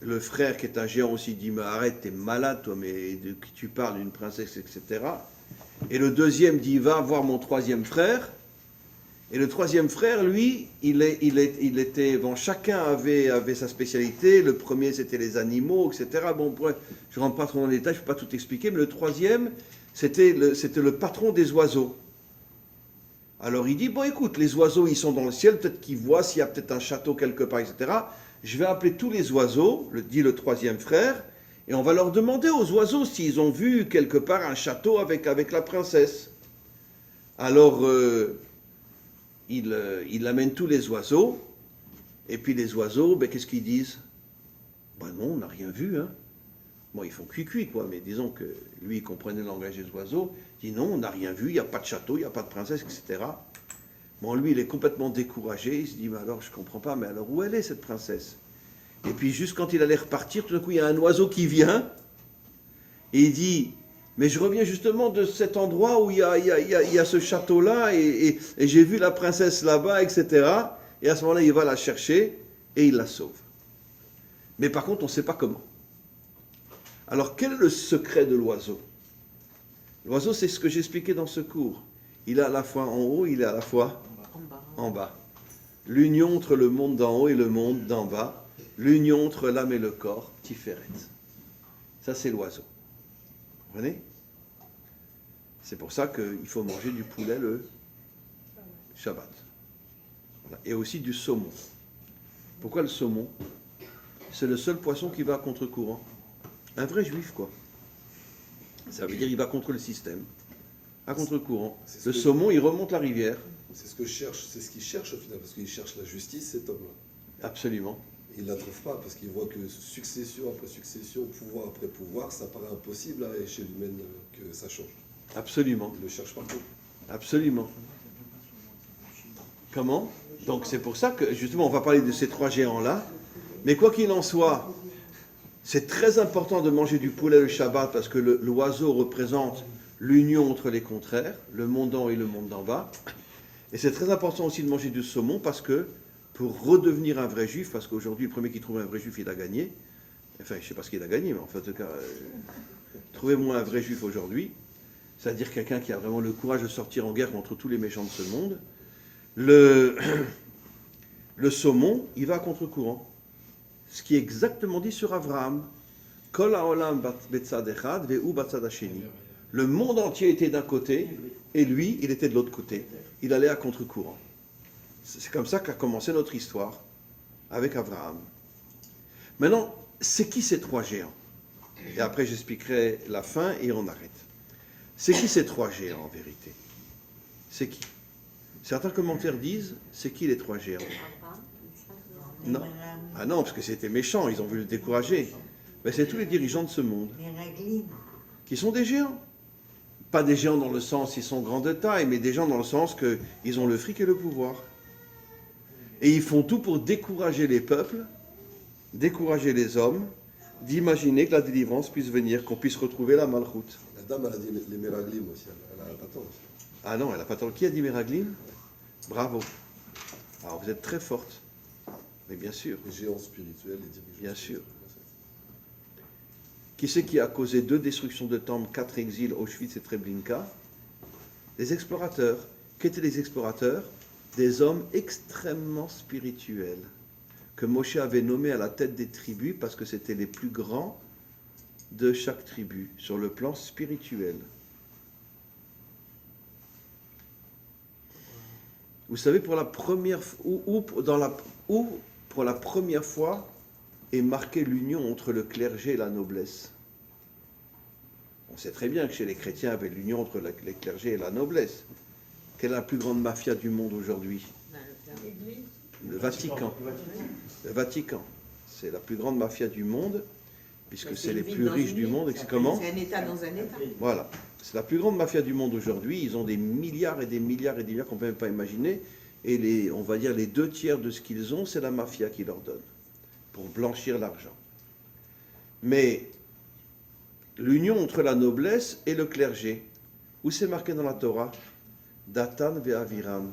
Le frère, qui est un géant aussi, dit, mais arrête, t'es malade, toi, mais de qui tu parles, d'une princesse, etc. Et le deuxième dit, va voir mon 3e frère. Et le 3e frère, lui, il était, bon, chacun avait sa spécialité. Le premier, c'était les animaux, etc. Bon, je ne rentre pas trop dans les détails, je ne peux pas tout expliquer, mais le 3e, c'était le patron des oiseaux. Alors il dit, bon écoute, les oiseaux, ils sont dans le ciel, peut-être qu'ils voient s'il y a peut-être un château quelque part, etc. Je vais appeler tous les oiseaux, dit le 3e frère, et on va leur demander aux oiseaux s'ils ont vu quelque part un château avec la princesse. Alors, il amène tous les oiseaux, et puis les oiseaux, ben, qu'est-ce qu'ils disent? Ben non, on n'a rien vu, hein. Bon, ils font cuit-cuit, quoi, mais disons que lui, il comprenait le langage des oiseaux. Il dit non, on n'a rien vu, il n'y a pas de château, il n'y a pas de princesse, etc. Bon, lui, il est complètement découragé. Il se dit, mais alors, je ne comprends pas, mais alors où elle est, cette princesse? Et puis, juste quand il allait repartir, tout d'un coup, il y a un oiseau qui vient, et il dit, mais je reviens justement de cet endroit où il y a ce château-là, et j'ai vu la princesse là-bas, etc. Et à ce moment-là, il va la chercher, et il la sauve. Mais par contre, on ne sait pas comment. Alors, quel est le secret de l'oiseau? L'oiseau, c'est ce que j'expliquais dans ce cours. Il est à la fois en haut, il est à la fois en bas. L'union entre le monde d'en haut et le monde d'en bas. L'union entre l'âme et le corps, Tiferet. Ça, c'est l'oiseau. Vous comprenez? C'est pour ça qu'il faut manger du poulet le Shabbat. Voilà. Et aussi du saumon. Pourquoi le saumon? C'est le seul poisson qui va à contre-courant. Un vrai juif, quoi. Ça veut dire qu'il va contre le système, à contre-courant. Le saumon, il remonte la rivière. C'est ce qu'il cherche au final, parce qu'il cherche la justice, cet homme-là. Absolument. Il ne la trouve pas, parce qu'il voit que succession après succession, pouvoir après pouvoir, ça paraît impossible à l'échelle humaine que ça change. Absolument. Il le cherche partout. Absolument. Comment? Donc c'est pour ça que, justement, on va parler de ces 3 géants-là. Mais quoi qu'il en soit, c'est très important de manger du poulet le Shabbat parce que l'oiseau représente l'union entre les contraires, le monde d'en haut et le monde d'en bas. Et c'est très important aussi de manger du saumon parce que pour redevenir un vrai juif, parce qu'aujourd'hui le premier qui trouve un vrai juif, il a gagné. Enfin, je ne sais pas ce qu'il a gagné, mais en fait, en tout cas, trouvez-moi un vrai juif aujourd'hui, c'est-à-dire quelqu'un qui a vraiment le courage de sortir en guerre contre tous les méchants de ce monde. Le saumon, il va à contre-courant. Ce qui est exactement dit sur Abraham. Kol haolam betzad echad ve'hu batzad hasheni. Le monde entier était d'un côté, et lui, il était de l'autre côté. Il allait à contre-courant. C'est comme ça qu'a commencé notre histoire, avec Abraham. Maintenant, c'est qui ces 3 géants? Et après, j'expliquerai la fin et on arrête. C'est qui ces 3 géants, en vérité? C'est qui? Certains commentaires disent, c'est qui les 3 géants? Non. Ah non, parce que c'était méchant, ils ont voulu le décourager. Mais c'est tous les dirigeants de ce monde qui sont des géants. Pas des géants dans le sens ils sont grands de taille, mais des gens dans le sens qu'ils ont le fric et le pouvoir. Et ils font tout pour décourager les peuples, décourager les hommes, d'imaginer que la délivrance puisse venir, qu'on puisse retrouver la malchoute. La dame, elle a dit les Meraglim aussi, elle a pas tort. Ah non, elle n'a pas tort. Qui a dit Meraglim? Bravo. Alors vous êtes très forte. Mais bien sûr. Les géants spirituels, les dirigeants. Bien sûr. Qui c'est qui a causé 2 destructions de temples, 4 exils, Auschwitz et Treblinka? Les explorateurs. Qu'étaient les explorateurs? Des hommes extrêmement spirituels, que Moshe avait nommés à la tête des tribus parce que c'était les plus grands de chaque tribu, sur le plan spirituel. Vous savez, pour la première pour la première fois est marquée l'union entre le clergé et la noblesse. On sait très bien que chez les chrétiens, il y avait l'union entre les clergés et la noblesse. Quelle est la plus grande mafia du monde aujourd'hui? Le Vatican. Le Vatican. C'est la plus grande mafia du monde, puisque c'est les plus riches du monde. Et c'est comment? C'est un État dans un État. Voilà. C'est la plus grande mafia du monde aujourd'hui. Ils ont des milliards et des milliards et des milliards qu'on ne peut même pas imaginer. Et on va dire les 2/3 de ce qu'ils ont, c'est la mafia qui leur donne, pour blanchir l'argent. Mais l'union entre la noblesse et le clergé, où c'est marqué dans la Torah? Datan ve'aviram.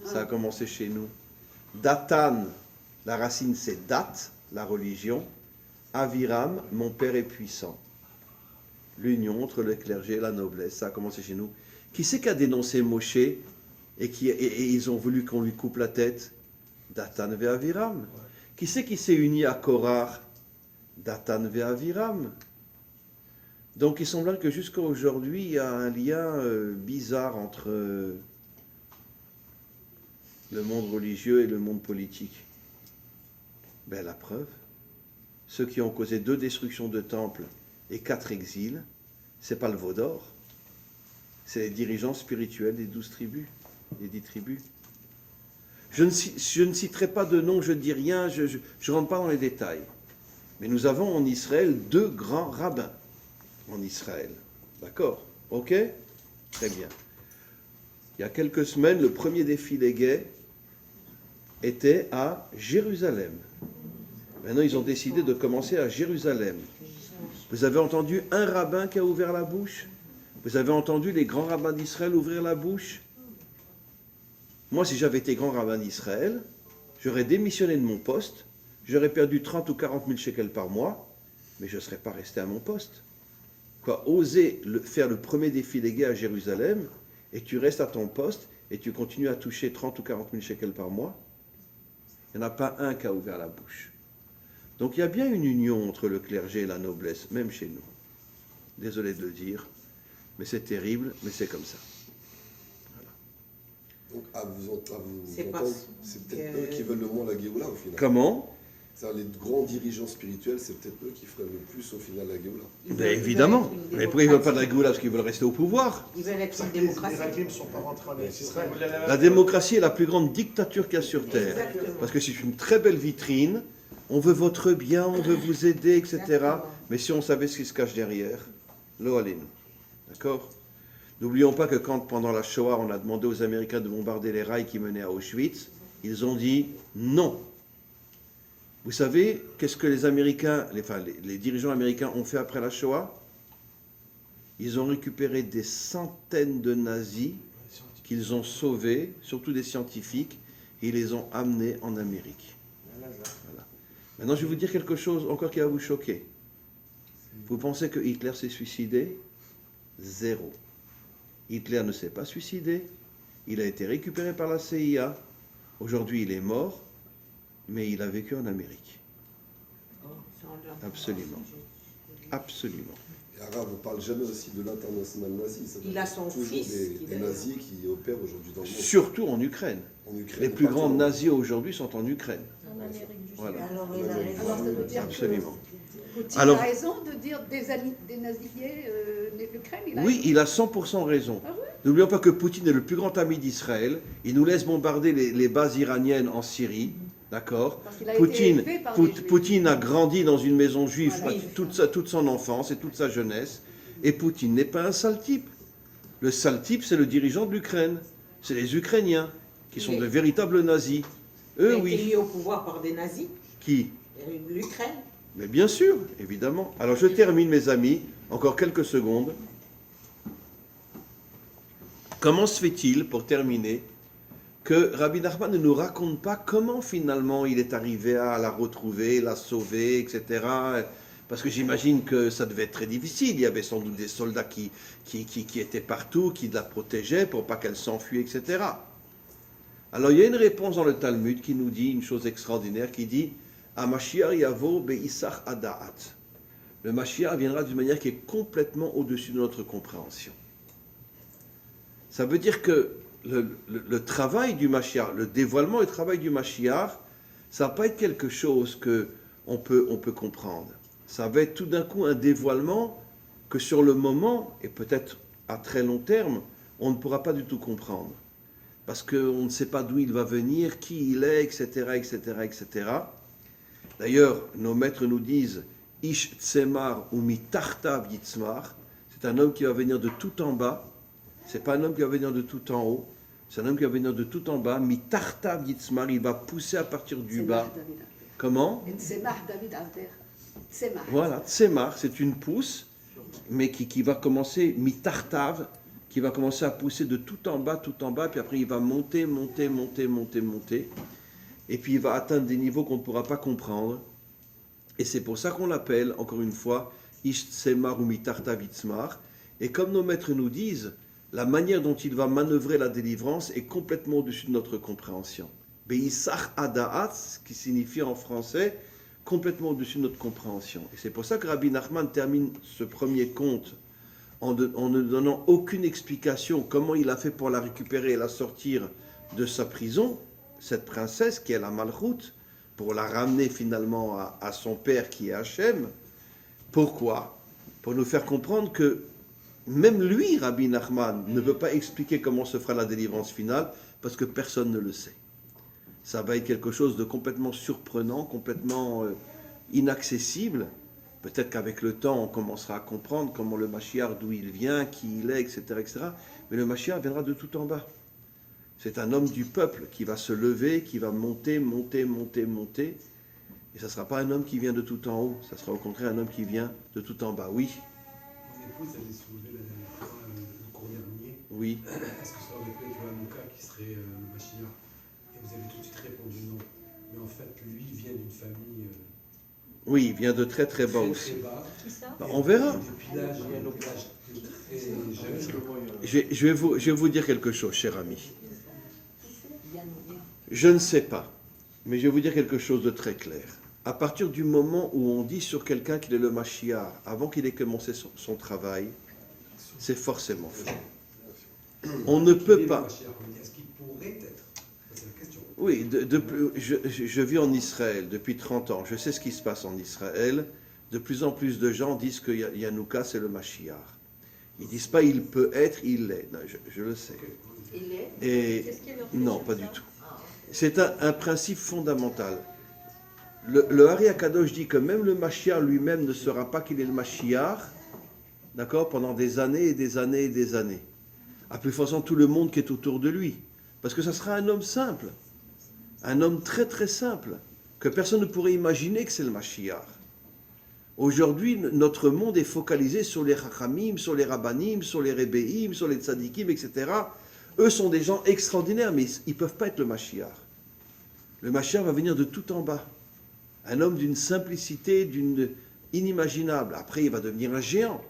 Ça a commencé chez nous. Datan, la racine c'est Dat, la religion. Aviram, mon père est puissant. L'union entre le clergé et la noblesse, ça a commencé chez nous. Qui c'est qui a dénoncé Moshe et ils ont voulu qu'on lui coupe la tête? Datan ve'aviram. Qui c'est qui s'est uni à Korah? Datan ve'aviram. Donc il semblerait que jusqu'à aujourd'hui, il y a un lien bizarre entre le monde religieux et le monde politique. Ben, la preuve, ceux qui ont causé 2 destructions de temples et 4 exils, c'est pas le veau d'or, c'est les dirigeants spirituels des 12 tribus, des 10 tribus. Je ne citerai pas de nom, je ne dis rien, je ne rentre pas dans les détails. Mais nous avons en Israël 2 grands rabbins. En Israël. D'accord? Ok? Très bien. Il y a quelques semaines, le premier défilé gay était à Jérusalem. Maintenant, ils ont décidé de commencer à Jérusalem. Vous avez entendu un rabbin qui a ouvert la bouche? Vous avez entendu les grands rabbins d'Israël ouvrir la bouche? Moi, si j'avais été grand rabbin d'Israël, j'aurais démissionné de mon poste, j'aurais perdu 30 ou 40 000 shekels par mois, mais je ne serais pas resté à mon poste. Quoi, oser faire le premier défilé gay à Jérusalem, et tu restes à ton poste, et tu continues à toucher 30 ou 40 000 shekels par mois, il n'y en a pas un qui a ouvert la bouche. Donc il y a bien une union entre le clergé et la noblesse, même chez nous. Désolé de le dire, mais c'est terrible, mais c'est comme ça. Donc, à vous C'est entendre, pas- c'est peut-être eux qui veulent le moins la Géoula au final. Comment? C'est-à-dire, les grands dirigeants spirituels, c'est peut-être eux qui feraient le plus au final la Géoula. Ben, évidemment. Mais pourquoi ils ne veulent pas de la Géoula? Parce qu'ils veulent rester au pouvoir. Ils veulent être une Les démocratie. Irakiens ne sont pas rentrés en Israël. La démocratie est la plus grande dictature qu'il y a sur Terre. Exactement. Parce que c'est une très belle vitrine, on veut votre bien, on veut vous aider, etc. Exactement. Mais si on savait ce qui se cache derrière, l'eau allait nous. D'accord? N'oublions pas que quand, pendant la Shoah, on a demandé aux Américains de bombarder les rails qui menaient à Auschwitz, ils ont dit non. Vous savez, qu'est-ce que les Américains, les dirigeants américains ont fait après la Shoah? Ils ont récupéré des centaines de nazis qu'ils ont sauvés, surtout des scientifiques, et ils les ont amenés en Amérique. Voilà. Maintenant, je vais vous dire quelque chose encore qui va vous choquer. Vous pensez que Hitler s'est suicidé? Zéro. Hitler ne s'est pas suicidé. Il a été récupéré par la CIA. Aujourd'hui, il est mort, mais il a vécu en Amérique. Absolument. Absolument. Et Arabe, on ne parle jamais aussi de l'international nazi. Ça Il a son toujours fils qui des est- nazis qui opèrent aujourd'hui dans le monde. Surtout en Ukraine. En Ukraine, Les plus partout. grands nazis aujourd'hui sont en Ukraine. En Amérique du Sud. Voilà. Alors, il a raison. Alors, ça veut dire Absolument. que Poutine Alors- a raison de dire dénazifier l'Ukraine. Oui, il a 100% raison. Ah ouais? N'oublions pas que Poutine est le plus grand ami d'Israël. Il nous laisse bombarder les bases iraniennes en Syrie. D'accord? Parce qu'il a été élevé par des Juifs. Poutine a grandi dans une maison juive Voilà. toute son enfance et toute sa jeunesse. Et Poutine n'est pas un sale type. Le sale type, c'est le dirigeant de l'Ukraine. C'est les Ukrainiens qui sont Il est- de véritables nazis. Il Eux, a été oui. mis au pouvoir par des nazis. Qui? L'Ukraine. Mais bien sûr, évidemment. Alors je termine, mes amis, encore quelques secondes. Comment se fait-il, pour terminer, que Rabbi Nachman ne nous raconte pas comment finalement il est arrivé à la retrouver, la sauver, etc. Parce que j'imagine que ça devait être très difficile. Il y avait sans doute des soldats qui étaient partout, qui la protégeaient pour pas qu'elle s'enfuie, etc. Alors il y a une réponse dans le Talmud qui nous dit une chose extraordinaire, qui dit « Mashiach yavo be'isach ada'at ». Le Mashiach viendra d'une manière qui est complètement au-dessus de notre compréhension. Ça veut dire que le travail du Mashiach, le dévoilement et le travail du Mashiach, ça ne va pas être quelque chose qu'on peut comprendre. Ça va être tout d'un coup un dévoilement que sur le moment, et peut-être à très long terme, on ne pourra pas du tout comprendre. Parce qu'on ne sait pas d'où il va venir, qui il est, etc., etc., etc. D'ailleurs, nos maîtres nous disent « Ish tsemar ou mi tartav yitzmar ». C'est un homme qui va venir de tout en bas. C'est pas un homme qui va venir de tout en haut. C'est un homme qui va venir de tout en bas. Mi tartav yitzmar, il va pousser à partir du bas. Comment? Voilà, tsemar, c'est une pousse, mais qui va commencer, mi-tartav, qui va commencer à pousser de tout en bas, puis après il va monter, et puis il va atteindre des niveaux qu'on ne pourra pas comprendre. Et c'est pour ça qu'on l'appelle, encore une fois, ish tsemar ou mi-tartav itzmar. Et comme nos maîtres nous disent, la manière dont il va manœuvrer la délivrance est complètement au-dessus de notre compréhension. Be'isach ada'at, ce qui signifie en français complètement au-dessus de notre compréhension. Et c'est pour ça que Rabbi Nachman termine ce premier conte en ne donnant aucune explication comment il a fait pour la récupérer et la sortir de sa prison, cette princesse qui est la Malchut, pour la ramener finalement à son père qui est Hachem. Pourquoi? Pour nous faire comprendre que même lui, Rabbi Nachman, ne veut pas expliquer comment se fera la délivrance finale, parce que personne ne le sait. Ça va être quelque chose de complètement surprenant, complètement inaccessible. Peut-être qu'avec le temps, on commencera à comprendre comment le Mashiach, d'où il vient, qui il est, etc., etc. Mais le Mashiach viendra de tout en bas. C'est un homme du peuple qui va se lever, qui va monter. Et ça ne sera pas un homme qui vient de tout en haut. Ça sera au contraire un homme qui vient de tout en bas. Oui. Mon épouse avait soulevé la dernière fois le cours dernier. Oui. Est-ce que ça aurait pu être Hanouka qui serait le Mashiach? Et vous avez tout de suite répondu non. Mais en fait, lui vient d'une famille Oui, il vient de très très bas aussi. très bas. Qui ça? Bah, on verra. Depuis l'âge très jeune. Je vais vous dire quelque chose, cher ami. Je ne sais pas, mais je vais vous dire quelque chose de très clair. À partir du moment où on dit sur quelqu'un qu'il est le Mashiach, avant qu'il ait commencé son travail, c'est forcément faux. On ne peut pas... Est-ce qu'il pourrait être? C'est la question. Oui, je vis en Israël depuis 30 ans. Je sais ce qui se passe en Israël. De plus en plus de gens disent que Hanouka, c'est le Mashiach. Ils ne disent pas il peut être, il l'est. Non, je le sais. Il est. Et non, pas du tout. C'est un principe fondamental. Le Hari Akadosh dit que même le Mashiach lui-même ne saura pas qu'il est le Mashiach, d'accord, pendant des années et des années et des années. À plus forte raison tout le monde qui est autour de lui. Parce que ça sera un homme simple. Un homme très très simple. Que personne ne pourrait imaginer que c'est le Mashiach. Aujourd'hui, notre monde est focalisé sur les Chachamim, sur les Rabbanim, sur les Rebbeim, sur les Tzadikim, etc. Eux sont des gens extraordinaires, mais ils ne peuvent pas être le Mashiach. Le Mashiach va venir de tout en bas. Un homme d'une simplicité, inimaginable. Après, il va devenir un géant.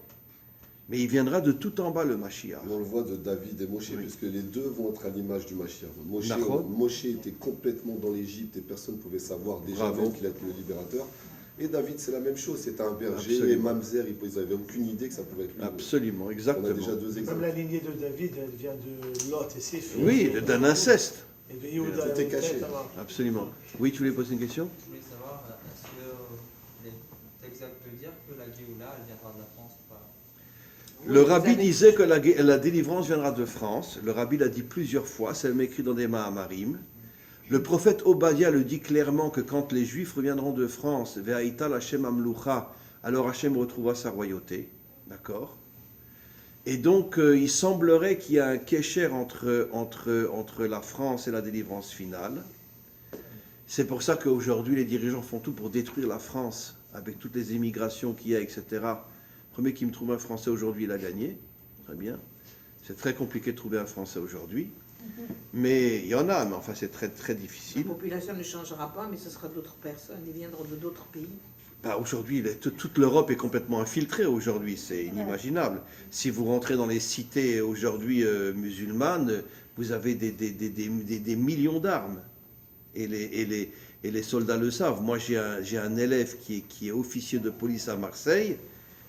Mais il viendra de tout en bas, le Mashiach. On le voit de David et Moshe, Oui. puisque les deux vont être à l'image du Mashiach. D'accord. Moshe était complètement dans l'Égypte et personne ne pouvait savoir déjà Bravo. même qu'il était le libérateur. Et David, c'est la même chose. C'était un berger. Absolument. Et Mamzer, ils n'avaient aucune idée que ça pouvait être lui. Absolument, On a exactement. déjà deux Même exemples. la lignée de David, elle vient de Lot et ses filles. Oui, d'un inceste. Et de Yehuda, Tout est caché. Absolument. Oui, tu voulais poser une question? Je voulais savoir, est-ce qu'il est exact de dire que la Géoula, elle viendra de la France ou pas? Le rabbi disait que la délivrance viendra de France. Le rabbi l'a dit plusieurs fois, c'est même écrit dans des Mahamarim. Le prophète Obadiah le dit clairement que quand les Juifs reviendront de France, Ve'aïtal Hashem Amlucha, alors Hashem retrouvera sa royauté. D'accord? Et donc, il semblerait qu'il y a un kécher entre la France et la délivrance finale. C'est pour ça qu'aujourd'hui, les dirigeants font tout pour détruire la France, avec toutes les immigrations qu'il y a, etc. Le premier qui me trouve un Français aujourd'hui, il a gagné. Très bien. C'est très compliqué de trouver un Français aujourd'hui. Mais il y en a, mais enfin, c'est très, très La difficile. population ne changera pas, mais ce sera d'autres personnes. Ils viendront de d'autres pays. Bah, aujourd'hui, toute l'Europe est complètement infiltrée aujourd'hui, c'est inimaginable. Si vous rentrez dans les cités aujourd'hui musulmanes, vous avez des millions d'armes. Et les soldats le savent. Moi, j'ai un élève qui est officier de police à Marseille,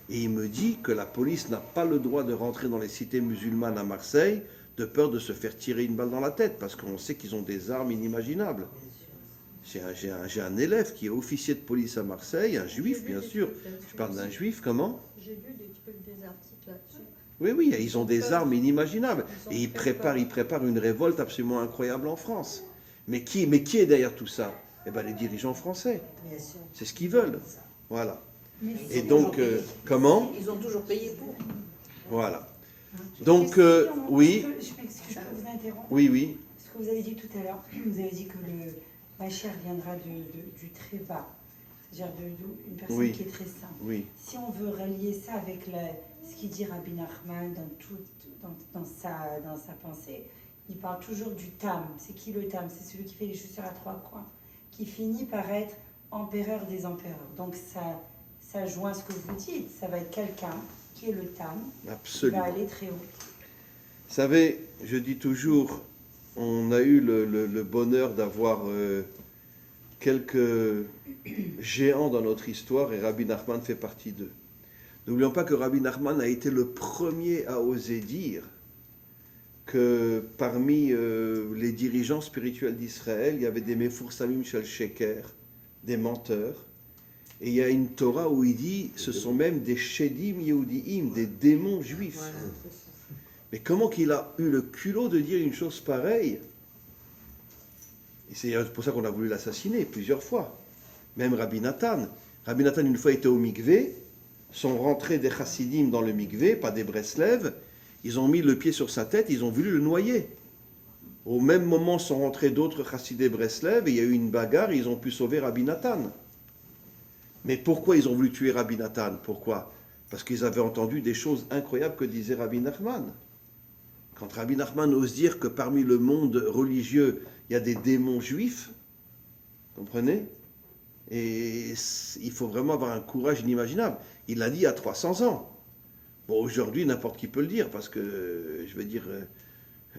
et il me dit que la police n'a pas le droit de rentrer dans les cités musulmanes à Marseille, de peur de se faire tirer une balle dans la tête, parce qu'on sait qu'ils ont des armes inimaginables. J'ai un élève qui est officier de police à Marseille, un juif, bien sûr. Je parle d'un juif, comment? J'ai lu des articles là-dessus. Oui, ils ont des armes inimaginables. Et ils préparent une révolte absolument incroyable en France. Mais qui est derrière tout ça? Eh bien, les dirigeants français. C'est ce qu'ils veulent. Voilà. Et donc, comment? Ils ont toujours payé pour. Voilà. Donc, oui. Je m'excuse, je peux vous interrompre? Oui. Ce que vous avez dit tout à l'heure, vous avez dit que le Mashiach viendra du très bas, c'est-à-dire d'une personne qui est très simple. Oui. Si on veut relier ça avec ce qu'il dit Rabbi Nachman dans sa pensée, il parle toujours du Tam. C'est qui le Tam? C'est celui qui fait les chaussures à 3 coins, qui finit par être empereur des empereurs. Donc ça joint ce que vous dites, ça va être quelqu'un qui est le Tam, Absolument. qui va aller très haut. Vous savez, je dis toujours, on a eu le bonheur d'avoir quelques géants dans notre histoire, et Rabbi Nachman fait partie d'eux. N'oublions pas que Rabbi Nachman a été le premier à oser dire que parmi les dirigeants spirituels d'Israël, il y avait des Mefoursamim shel Sheker, des menteurs. Et il y a une Torah où il dit, ce sont même des Shedim Yehudiim, des démons juifs. Voilà, c'est ça. Mais comment qu'il a eu le culot de dire une chose pareille? Et c'est pour ça qu'on a voulu l'assassiner plusieurs fois. Même Rabbi Nathan. Rabbi Nathan, une fois, était au mikvé, sont rentrés des chassidim dans le mikvé, pas des Breslev, ils ont mis le pied sur sa tête, ils ont voulu le noyer. Au même moment sont rentrés d'autres chassidés Breslev, et il y a eu une bagarre, et ils ont pu sauver Rabbi Nathan. Mais pourquoi ils ont voulu tuer Rabbi Nathan? Pourquoi? Parce qu'ils avaient entendu des choses incroyables que disait Rabbi Nachman. Quand Rabbi Nachman ose dire que parmi le monde religieux, il y a des démons juifs, comprenez? Et il faut vraiment avoir un courage inimaginable. Il l'a dit il y a 300 ans. Bon, aujourd'hui, n'importe qui peut le dire, parce que, je veux dire,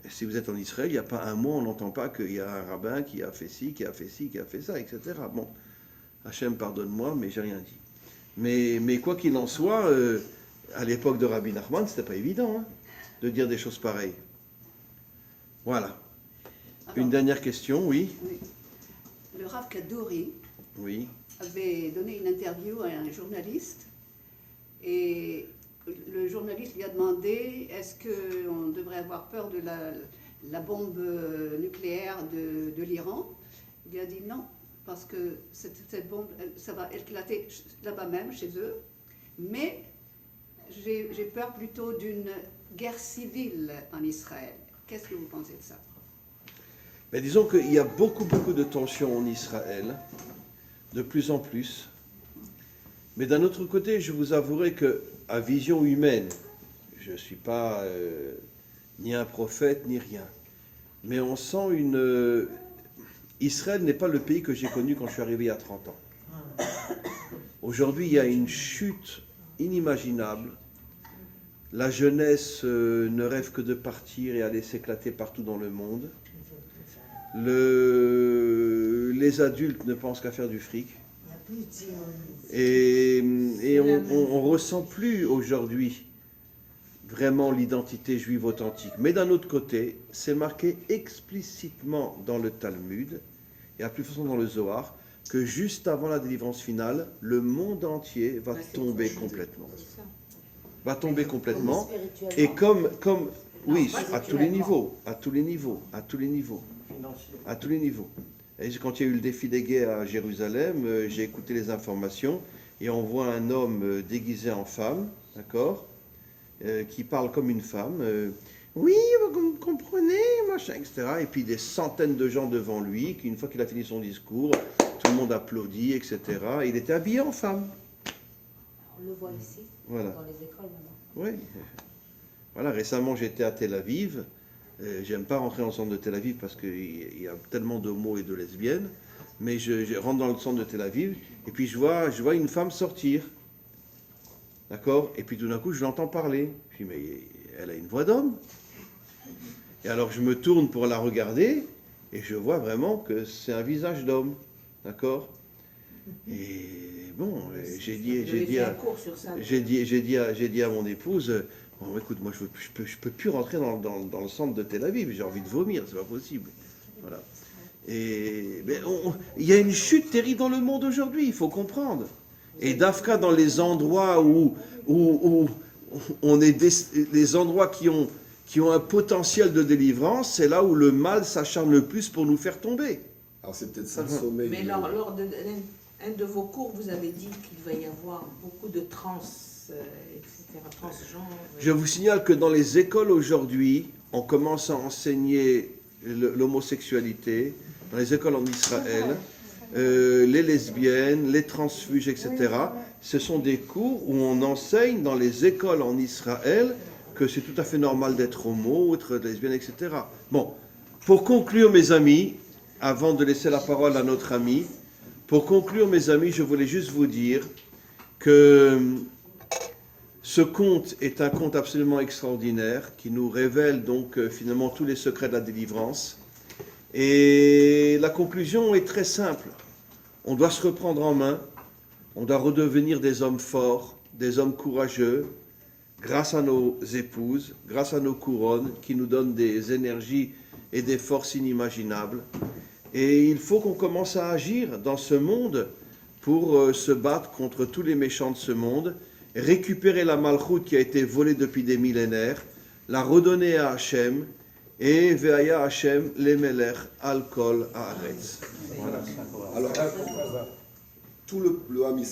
si vous êtes en Israël, il n'y a pas un mois, on n'entend pas qu'il y a un rabbin qui a fait ci, qui a fait ci, qui a fait ça, etc. Bon, Hachem, pardonne-moi, mais j'ai rien dit. Mais quoi qu'il en soit, à l'époque de Rabbi Nachman, c'était pas évident hein, de dire des choses pareilles. Voilà. Alors, une dernière question, oui. Le Rav Kaduri Oui. avait donné une interview à un journaliste et le journaliste lui a demandé est-ce qu'on devrait avoir peur de la bombe nucléaire de l'Iran. Il a dit non, parce que cette bombe, ça va éclater là-bas même, chez eux, mais j'ai peur plutôt d'une guerre civile en Israël. Qu'est-ce que vous pensez de ça? Mais disons qu'il y a beaucoup de tensions en Israël, de plus en plus. Mais d'un autre côté, je vous avouerai que, à vision humaine, je ne suis pas ni un prophète, ni rien. Mais on sent une... Israël n'est pas le pays que j'ai connu quand je suis arrivé il y a 30 ans. Aujourd'hui, il y a une chute inimaginable. La jeunesse ne rêve que de partir et aller s'éclater partout dans le monde. Les adultes ne pensent qu'à faire du fric. Et on ne ressent plus aujourd'hui vraiment l'identité juive authentique. Mais d'un autre côté, c'est marqué explicitement dans le Talmud, et à plus forte dans le Zohar, que juste avant la délivrance finale, le monde entier va tomber complètement. Va tomber complètement. Et comme oui, à tous les niveaux, à tous les niveaux. Et quand il y a eu le défi des guerres à Jérusalem, j'ai écouté les informations et on voit un homme déguisé en femme, d'accord, qui parle comme une femme. Oui, vous comprenez, machin, etc. Et puis des centaines de gens devant lui, qu'une fois qu'il a fini son discours, tout le monde applaudit, etc. Et il était habillé en femme. On le voit ici, voilà. Dans les écoles maintenant. Oui. Voilà, récemment j'étais à Tel Aviv. J'aime pas rentrer dans le centre de Tel Aviv parce qu'il y a tellement d'homos et de lesbiennes. Mais je rentre dans le centre de Tel Aviv et puis je vois une femme sortir. D'accord? Et puis tout d'un coup je l'entends parler. Je dis mais elle a une voix d'homme. Et alors je me tourne pour la regarder et je vois vraiment que c'est un visage d'homme, d'accord? Et bon, j'ai dit à mon épouse, bon, écoute, moi je peux plus rentrer dans le centre de Tel Aviv, j'ai envie de vomir, c'est pas possible. Voilà. Et il y a une chute terrible dans le monde aujourd'hui, il faut comprendre. Et d'Afka, dans les endroits où on est les endroits qui ont un potentiel de délivrance, c'est là où le mal s'acharne le plus pour nous faire tomber. Alors c'est peut-être ça le sommeil. Mais lors d'un de vos cours, vous avez dit qu'il va y avoir beaucoup de trans, etc., transgenres. Je vous signale que dans les écoles aujourd'hui, on commence à enseigner l'homosexualité, dans les écoles en Israël, les lesbiennes, les transfuges, etc. Ce sont des cours où on enseigne dans les écoles en Israël que c'est tout à fait normal d'être homo, d'être lesbienne, etc. Bon, pour conclure mes amis, avant de laisser la parole à notre ami, pour conclure mes amis, je voulais juste vous dire que ce conte est un conte absolument extraordinaire qui nous révèle donc finalement tous les secrets de la délivrance. Et la conclusion est très simple. On doit se reprendre en main, on doit redevenir des hommes forts, des hommes courageux, grâce à nos épouses, grâce à nos couronnes qui nous donnent des énergies et des forces inimaginables. Et il faut qu'on commence à agir dans ce monde pour se battre contre tous les méchants de ce monde, récupérer la malchoute qui a été volée depuis des millénaires, la redonner à Hachem, et Ve'aya Hachem lemelech al kol haaretz. Voilà. Alors, tout le Ham